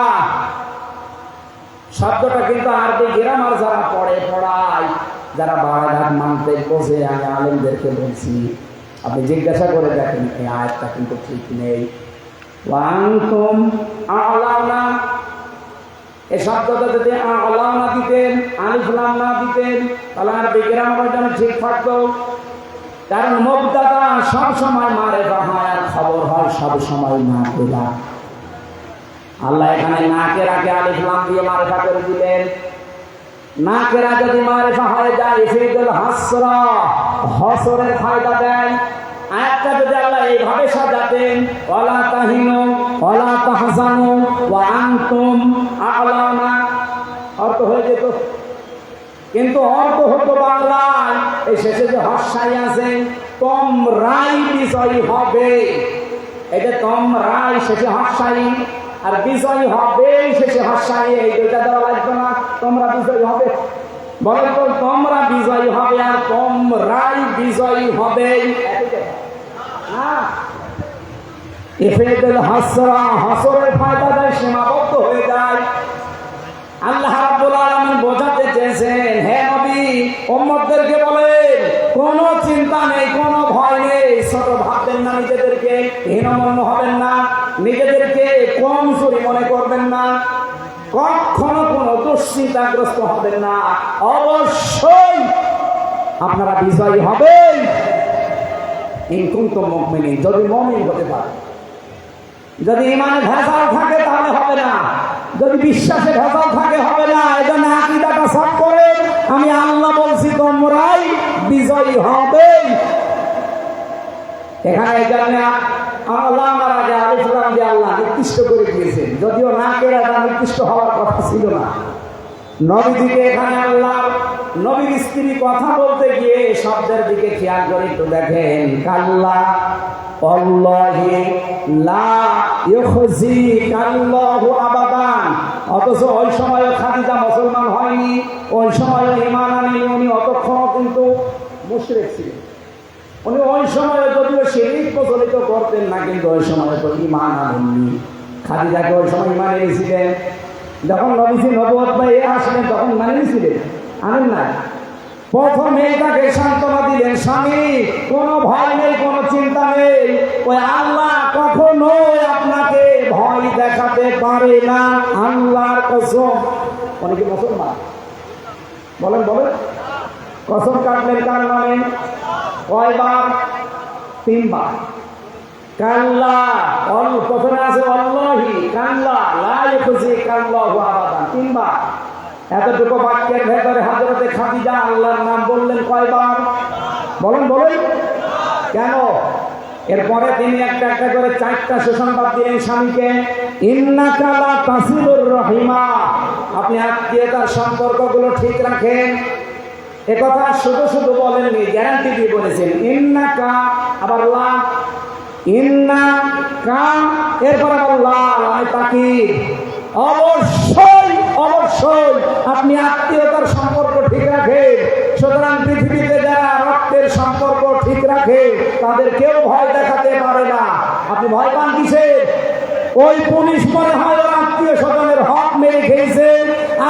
শব্দটা কিন্তু আরবি গ্রামার যারা পড়ায়, যারা বারাঘাট মানতে বোঝে, আমি আলেমদেরকে বলছি, আপনি জিজ্ঞাসা করে দেখেন এই আয়াতটা কিন্তু ঠিক নেই। ওয়া আনতুম আ'লাউনা, এই শব্দটা যদি আ'লাউনা দিতেন, আলিফ লাম না দিতেন, তাহলে আরবি গ্রামার যেন ঠিক থাকতো। কারণ মুবতাদা সব সময় মারেফা হয় আর খবর হয় সব সময় নাকেরা। আল্লাহ এখানে নাকেরাকে আলিফ লাম দিয়ে মারেফা করে দিলেন। নাকেরা যদি মারেফা হয়ে যায় ফিদুল হাসরা, হসরের ফায়দা দেয়। আয়াতটা যদি আল্লাহ এইভাবে সাজাতেন, ওয়ালা তাহিনু ওয়ালা তাহজানু ওয়া আনতুম আ'লাউনা, অর্থ হয়ে যেত। কিন্তু অর্থ হতো বাংলায় এই শেষে যে হর্ষাই আছে, তোমরাই বিজয়ী হবে। এই যে তোমরাই শেষে হর্ষাই আর বিজয়ী হবে শেষে হর্ষাই, এই দুইটা দেওয়া লাগবে না। তোমরা বিজয়ী হবে, বলে তো তোমরা বিজয়ী হবে আর তোমরাই বিজয়ী হবে। ইফেদুল হাসরা, হসরের ফায়দা দেয়, সীমাবদ্ধ হয়ে যায়। আল্লাহ রাব্বুল আলামিন বোঝাতে চেয়েছেন, হে নবী উম্মতদেরকে বলেন কোনো চিন্তা নেই, কোনো ভয় নেই, ছোট ভাববেন না নিজেদেরকে, হীনমন্য হবেন না, নিজেদেরকে কমজোরি মনে করবেন না, কখনো কোনো দুশ্চিন্তাগ্রস্ত হবেন না। অবশ্যই আপনারা বিজয়ী হবেন ইন কুনতুম মুমিনিন, যদি মুমিন হতে পারে। যদি ঈমানে ভেজাল থাকে তাহলে হবে না, যদি বিশ্বাসে ভেজাল থাকে হবে না। এজন্য আকীদাটা সব করে আমি আল্লাহ বলছি তোমরাই বিজয়ী হবে। এখানে এই জন্য আল্লাহ আমার আগে আলিফ লাম দিয়ে আল্লাহ নির্দিষ্ট করে দিয়েছেন, যদিও না কেরা এটা নির্দিষ্ট হওয়ার কথা ছিল না। নবীজিকে এখানে আল্লাহ নবীর স্ত্রী কথা বলতে গিয়ে শব্দের দিকে খেয়াল করে একটু দেখেন, কাল্লা আল্লাহি লা ইউখজিকাল্লাহু আবাদান। অথচ ওই সময় খাদিজা মুসলমান হয়নি, ওই সময় ঈমান আনেনি, উনি অতক্ষণ কিন্তু মুশরিক ছিলেন। উনি ওই সময় যদিও শিরক প্রচলিত করতেন না, কিন্তু ওই সময় তো ঈমান আনেননি। খাদিজাকে ওই সময় ঈমান এনেছিলেন। যখন নবীজি নবুয়ত পেয়ে আসলেন তখন মানে নিয়েছিলেন, আনেন না। প্রথমে তাকে সান্ত্বনা দিলেন, স্বামী কোনো ভয় নেই, কোনো চিন্তা নেই, ওই আল্লাহ কখনোই আপনাকে ভয় দেখাতে পারে না, আল্লাহর কসম। অনেকে মুসলমান বলেন বলেন, কসম কাটলেন কার নামে? কয়বার? 3 বার। কাল্লা প্রথমে আছে আল্লাহি, কাল্লা লা ইউখজিকাল্লাহু আবাদান 3 বার। এতটুকু বাক্যের ভেতরে হযরতে খাদিজা আল্লাহর নাম বললেন কয়বার? বলেন বলেন, কেন? এরপরে তিনি একটা একটা করে 4টা সুসংবাদ দিলেন স্বামীকে। ইন্নাকা লা তাসিলুর রহিমা, আপনি আত্মীয়তার সম্পর্কগুলো ঠিক রাখেন। একথা শুধু শুধু বলেননি, গ্যারান্টি দিয়ে বলেছেন। ইন্নাকা, আবার লা, ইন্না কা, এরপর আল্লাহ তাকিদ, অবশ্যই অবশ্যই আপনি আত্মীয়তার সম্পর্ক ঠিক রাখেন। সুতরাং পৃথিবীতে যারা রক্তের সম্পর্ক ঠিক রাখে তাদের কেউ ভয় দেখাতে পারে না। আপনি ভয় পান কিসের? ওই পুলিশ মনে হয় ওর আত্মীয় স্বজনের হক মেরে খেয়েছে,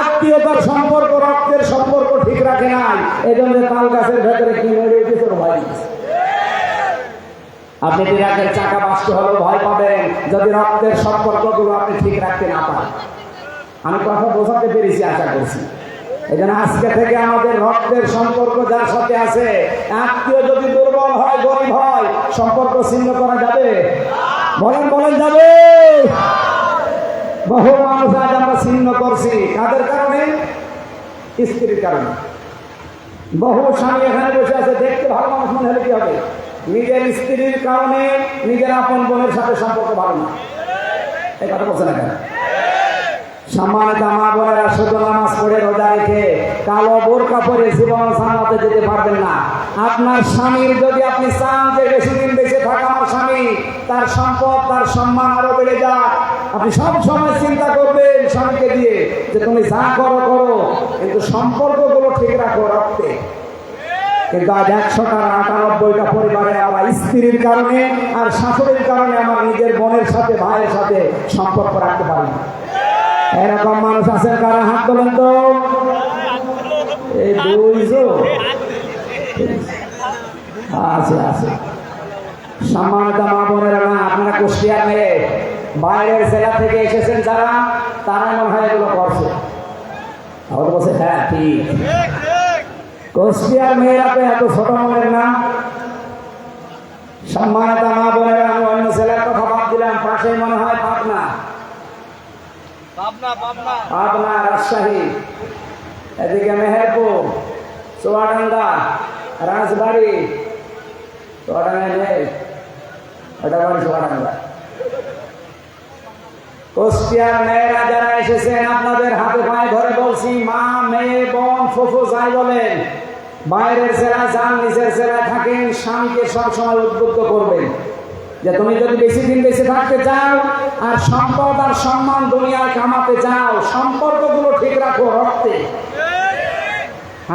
আত্মীয়তার সম্পর্ক রক্তের সম্পর্ক ঠিক রাখে নাই, এই জন্য তাল গাছের ভেতরে কি মেরে উঠেছে ওর ভয় দিচ্ছে। আপনি ট্রাকের চাকা বাস্ট হলেও ভয় পাবেন যদি রক্তের সম্পর্কগুলো আপনি ঠিক রাখতে না পারেন। আমি কথা বোঝাতে পেরেছি আশা করছি। এই জন্য আজকে থেকে আমাদের রক্তের সম্পর্ক যার সাথে আছে, আত্মীয় যদি দুর্বল হয়, গরিব হয়, সম্পর্ক ছিন্ন করা যাবে? বলেন বলেন, যাবে? বহু মানুষ আজ আমরা ছিন্ন করছি, কাদের কারণে? স্ত্রীর কারণে। বহু স্বামী এখানে বসে আছে, দেখতে ভালো মানুষ মনে হলে কি হবে? নিজের স্ত্রীর কারণে নিজের আপন বোনের সাথে সম্পর্ক ভালো না। এই কথা বলছে না কেন? সম্মানিত মা বোনেরা, শুধু নামাজ পড়ে রোজা রেখে কালো বোরকা পরে জীবন জান্নাতে যেতে পারবেন না। আপনার স্বামীর যদি আপনি চান যে বেশি দিন বেঁচে থাকা আমার স্বামী, তার সম্পদ তার সম্মান আরো বেড়ে যাক, আপনি সব সময় চিন্তা করবেন স্বামীকে দিয়ে যে তুমি যা করো করো, কিন্তু সম্পর্কগুলো ঠিক রাখো রক্তে। কিন্তু আজ 198টা পরিবারে আমার স্ত্রীর কারণে আর শাশুড়ির কারণে আমার নিজের বোনের সাথে ভাইয়ের সাথে সম্পর্ক রাখতে পারি না। এরকম মানুষ আছেন কারা? হাত তোলেন তো। এই আছে আছে। সম্মানিত মা বোনেরা, না আপনারা কুষ্টিয়ার মেয়ে, বাইরের জেলা থেকে এসেছেন যারা, তারা মনে হয় এগুলো করছে। আমার বলছে হ্যাঁ ঠিক, কুষ্টিয়ার মেয়েরা তো এত ছোট মনের না। সম্মানিত মা বোনেরা, আমি অন্য জেলার কথা বাদ দিলাম, পাশে মনে হয় পাবনা, রাজশাহী, এদিকে মেহেরপুর, চুয়াডাঙ্গা, রাজবাড়ি, চুয়াডাঙ্গায় নেই, ওটা বাড়ি চুয়াডাঙ্গা। কুষ্টিয়ার মেয়েরা যারা এসেছেন, আপনাদের হাতে পায়ে ধরে বলছি, মা, মেয়ে, বোন, ফুফু যাই বলেন, বাইরের জেলা যান, নিজের জেলায় থাকেন, স্বামীকে সবসময় উদ্বুদ্ধ করবেন যে তুমি যদি বেশি দিন বেঁচে থাকতে চাও আর সম্পদ আর সম্মান দুনিয়ায় কামাতে চাও, সম্পর্কগুলো ঠিক রাখো রক্তে।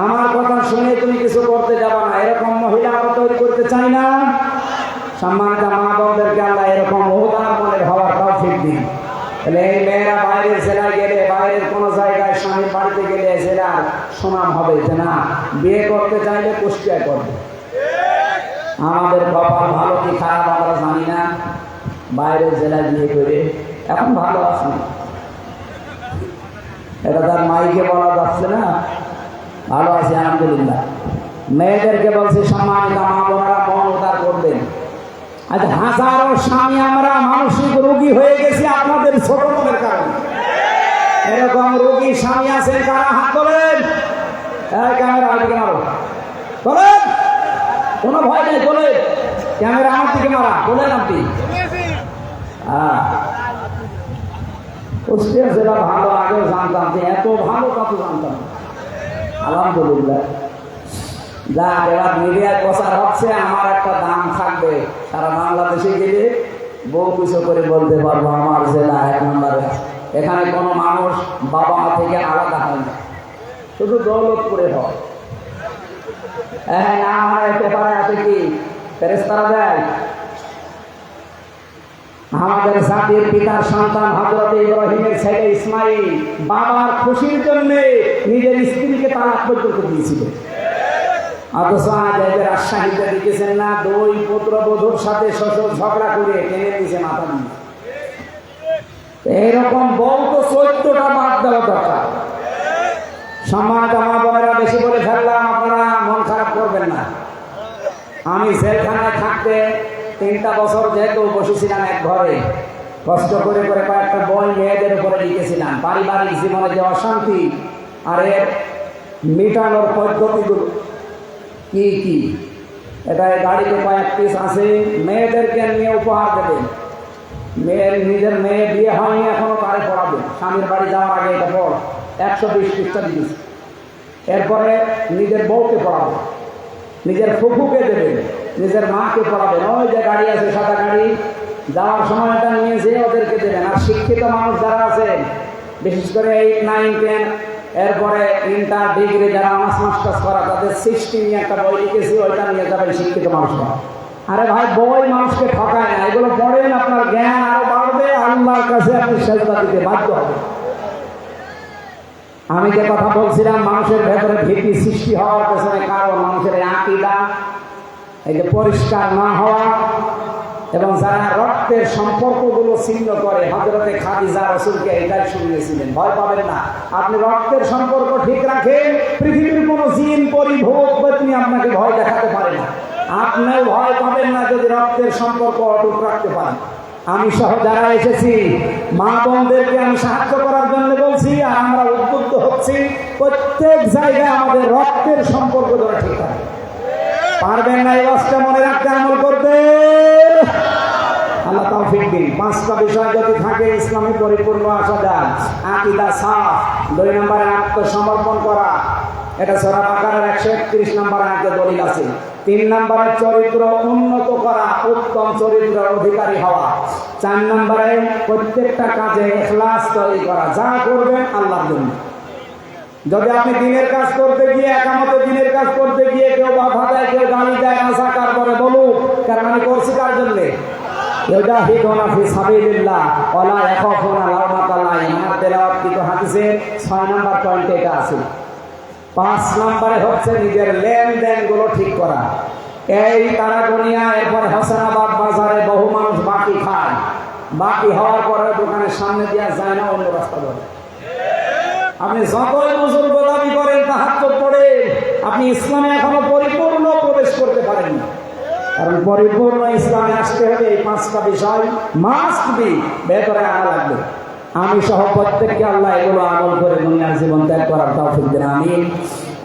আমার কথা শুনে তুমি কিছু করতে যাবা না, এরকম মহিলা আমরা তৈরি করতে চাই না। সম্মানিত মা বোনদেরকে আল্লাহ এরকম উদার মনের হওয়ার তৌফিক দিন। তাহলে এই মেয়েরা বাইরের জেলায় গেলে, বাইরের কোনো জায়গায় স্বামীর বাড়িতে গেলে জেলার সুনাম হবে যে না, বিয়ে করতে চাইলে কুষ্টিয়া করবে। আমাদের কপাল ভালো কি খারাপ আমরা জানি না, বাইরের জেলায় বিয়ে করে এখন ভালো আছে, এটা তার মাইকে বলা যাচ্ছে না, ভালো আছে আলহামদুলিল্লাহ। মেয়েদেরকে বলছি, সম্মানিত মা বোনেরা মন উদার করবেন। আজ হাজারো স্বামী আমরা মানসিক রোগী হয়ে গেছি আপনাদের ছোট মনের কারণে। এরকম রোগী স্বামী আছেন কারা? হাত তোলেন। ক্যামেরা দিকে মারো, তোলেন, কোনো ভয় নেই, তোলেন। ক্যামেরা আমার দিকে মারা, বলেন আপনি। কুষ্টিয়া জেলা ভালো, আগেও জানতাম, যে এত ভালো তা তো জানতাম না। আলহামদুলিল্লাহ। যা এবার মিডিয়ায় প্রচার হচ্ছে, আমার একটা দাম থাকবে, সারা বাংলাদেশে গেলে বহু কিছু করে বলতে পারবো আমার জেলা 1 নম্বরে। এখানে কোনো মানুষ বাবা মা থেকে আলাদা হয় না, শুধু দৌলতপুরে হয়। হ্যাঁ, না হয় পেপারে আছে কি ফেরেশতারা দেয়। আমাদের জাতির পিতার সন্তান হযরত ইব্রাহিমের ছেলে ইসমাইল বাবার খুশির জন্য নিজের স্ত্রীকে তালাক পর্যন্ত দিয়েছিল। অথচ আজ এদের রাজশাহীতে দেখেছেন না, 2 পুত্রবধূর সাথে শ্বশুর ঝগড়া করে টেনে দিয়েছে মাথা দিয়ে। এইরকম বউ তো 14টা বাদ দেওয়া দরকার। সম্মানিত মা বোনেরা, বেশি বলে ফেললাম, আপনারা মন খারাপ করবেন না। আমি জেলখানায় থাকতে 3টা বছর যেহেতু বসেছিলাম এক ঘরে, কষ্ট করে করে কয়েকটা বই মেয়েদের উপরে লিখেছিলাম, পারিবারিক জীবনে যে অশান্তি আর এর মিটানোর পদ্ধতিগুলো কি কি। এটা গাড়িতে কয়েক পিস আছে, মেয়েদেরকে নিয়ে উপহার দেবেন। নিজের মেয়ে বিয়ে হয়নি এখনো, তারে পড়াবে, স্বামীর বাড়ি যাওয়ার আগে এটা পড়, 120 পৃষ্ঠা দিয়েছে। এরপরে নিজের বউকে পড়াবে, নিজের ফুফুকে দেবেন, নিজের মাকে পড়াবেন। ওই যে গাড়ি আছে সাদা গাড়ি, যাওয়ার সময় এটা নিয়ে যেয়ে ওদেরকে দেবেন। আর শিক্ষিত মানুষ যারা আছেন, বিশেষ করে 8, 9, 10, এরপরে ইন্টার ডিগ্রি যারা অনার্স মাস্টার্স করা, তাদের 60 নিয়ে একটা বই লিখেছি, ওইটা নিয়ে যাবেন শিক্ষিত মানুষরা। আরে ভাই, বই মানুষকে ঠকায় না, এগুলো পড়েন, আপনার জ্ঞান আরো বাড়বে, আল্লাহর কাছে আপনি সেজদা দিতে বাধ্য হবেন। আমি যে কথা বলছিলাম, মানুষের ভেতরে ভীতি সৃষ্টি হওয়ার পেছনে কারণ মানুষের আকীদা, এই যে পরিষ্কার না হওয়া, এবং যারা রক্তের সম্পর্কগুলো ছিন্ন করে। হযরতে খাদিজা রাসূলকে এটাই শুনিয়েছিলেন, ভয় পাবেন না, আপনি রক্তের সম্পর্ক ঠিক রাখেন, পৃথিবীর কোনো জিন পরি ভূত পেত্নী আপনাকে ভয় দেখাতে পারে না। আপনিও ভয় পাবেন না যদি রক্তের সম্পর্ক অটুট রাখতে পারেন। আমি সহ যারা এসেছি, মা বোনদেরকে আমি সাহায্য করার জন্য বলছি, আর আমরা উদ্বুদ্ধ হচ্ছি, প্রত্যেক জায়গায় আমাদের রক্তের সম্পর্ক ধরে ঠিক থাকে। পারবেন না এই অবস্থা মনে রাখতে, আমল করতে? আল্লাহ তৌফিক দিন। 5টা বিষয় যদি থাকে, ইসলামে পরিপূর্ণ আসা যায়। আকীদা সাফ, 2 নম্বরে আত্মসমর্পণ করা, এটা সূরা বাকারার 131 নম্বর আয়াতে দলিল আছে। 3 নম্বরে চরিত্র উন্নত করা, উত্তম চরিত্রের অধিকারী হওয়া। 4 নম্বরে প্রত্যেকটা কাজে ইখলাস তৈরি করা, যা করবেন আল্লাহর জন্য। যদি আপনি দিনের কাজ করতে গিয়ে, একামতে দিনের কাজ করতে গিয়ে কেউ বাধা দেয়, কেউ গালি দেয়, নাসাকার করে, বলুক, কারণ আমি করছি কার জন্যে? ইউজাহিদুনা ফি সাবিলিল্লাহ ওয়ালা ইয়াখাফুনা লাওমাতা লাইম। আমার তেলাওয়াতকৃত হাদিসের 6 নম্বর পয়েন্টে এটা আছে। 5 নম্বরে হচ্ছে নিজের লেনদেনগুলো ঠিক করা। এই তারা দুনিয়া, এরপরে হোসেনাবাদ বাজারে বহু মানুষ বাকি খায়, বাকি হওয়ার পরে দোকানের সামনে দেওয়া যায় না, অন্য রাস্তা ধরে। আপনি যতই বুজুর্গ দাবি করেন, তাহাজ্জুদ পড়েন, আপনি ইসলামে এখনো পরিপূর্ণ প্রবেশ করতে পারেন না। কারণ পরিপূর্ণ ইসলামে আসতে হলে এই 5টা বিষয় মাস্ট বি ভেতরে আনা লাগবে। আমি সহ প্রত্যেককে আল্লাহ এগুলো আমল করে দুনিয়ার জীবন ত্যাগ করার তৌফিক দেন, আমিন,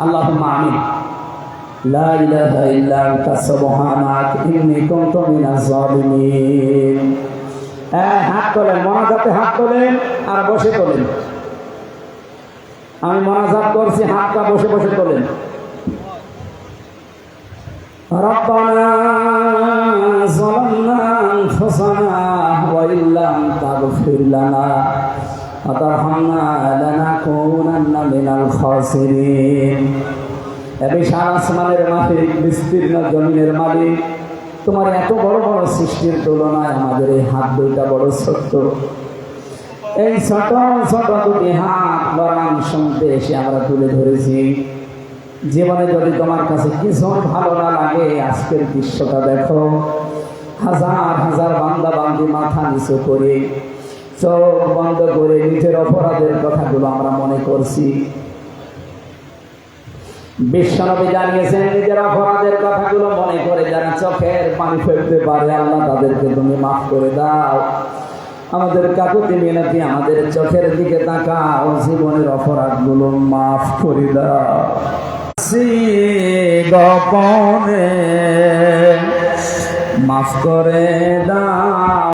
আল্লাহুম্মা আমিন। লা ইলাহা ইল্লা আনতা সুবহানাকা ইন্নী কুনতু মিনাজ জালিমিন। হাত তোলেন, মোনাজাতে হাত তোলেন আর বসে তোলেন। আমি মোনাজাত করছি, হাতটা বসে বসে তোলেন। রব্বানা যালামনা আনফুসানা ওয়া ইল্লাম তাগফির লানা ওয়া তারহামনা লানাকুনান্না মিনাল খাসিরিন। এ বিশাল আসমানের মালিক, বিস্তীর্ণ জমিনের মালিক, তোমার এত বড় বড় সৃষ্টির তুলনায় আমাদের এই হাত দুইটা বড় ছোট্ট। এই ছোট ছোট দুটি হাত বরান শুনতে এসে আমরা তুলে ধরেছি। জীবনে যদি তোমার কাছে কিছু ভালো না লাগে, আজকের দৃশ্যটা দেখো। হাজার হাজার বান্দা বান্দি মাথা নিচু করে, চোখ বন্ধ করে নিজের অপরাধের কথাগুলো আমরা মনে করছি। বিশ্বনবী জানিয়েছেন, নিজের অপরাধের কথাগুলো মনে করে যারা চোখের পানি ফেলতে পারে, আল্লাহ তাদেরকে তুমি মাফ করে দাও। আমাদের কাকুতি মিনতি, আমাদের চোখের দিকে তাকাও, জীবনের অপরাধগুলো মাফ করে দাও। গোপনে মাফ করে দাও।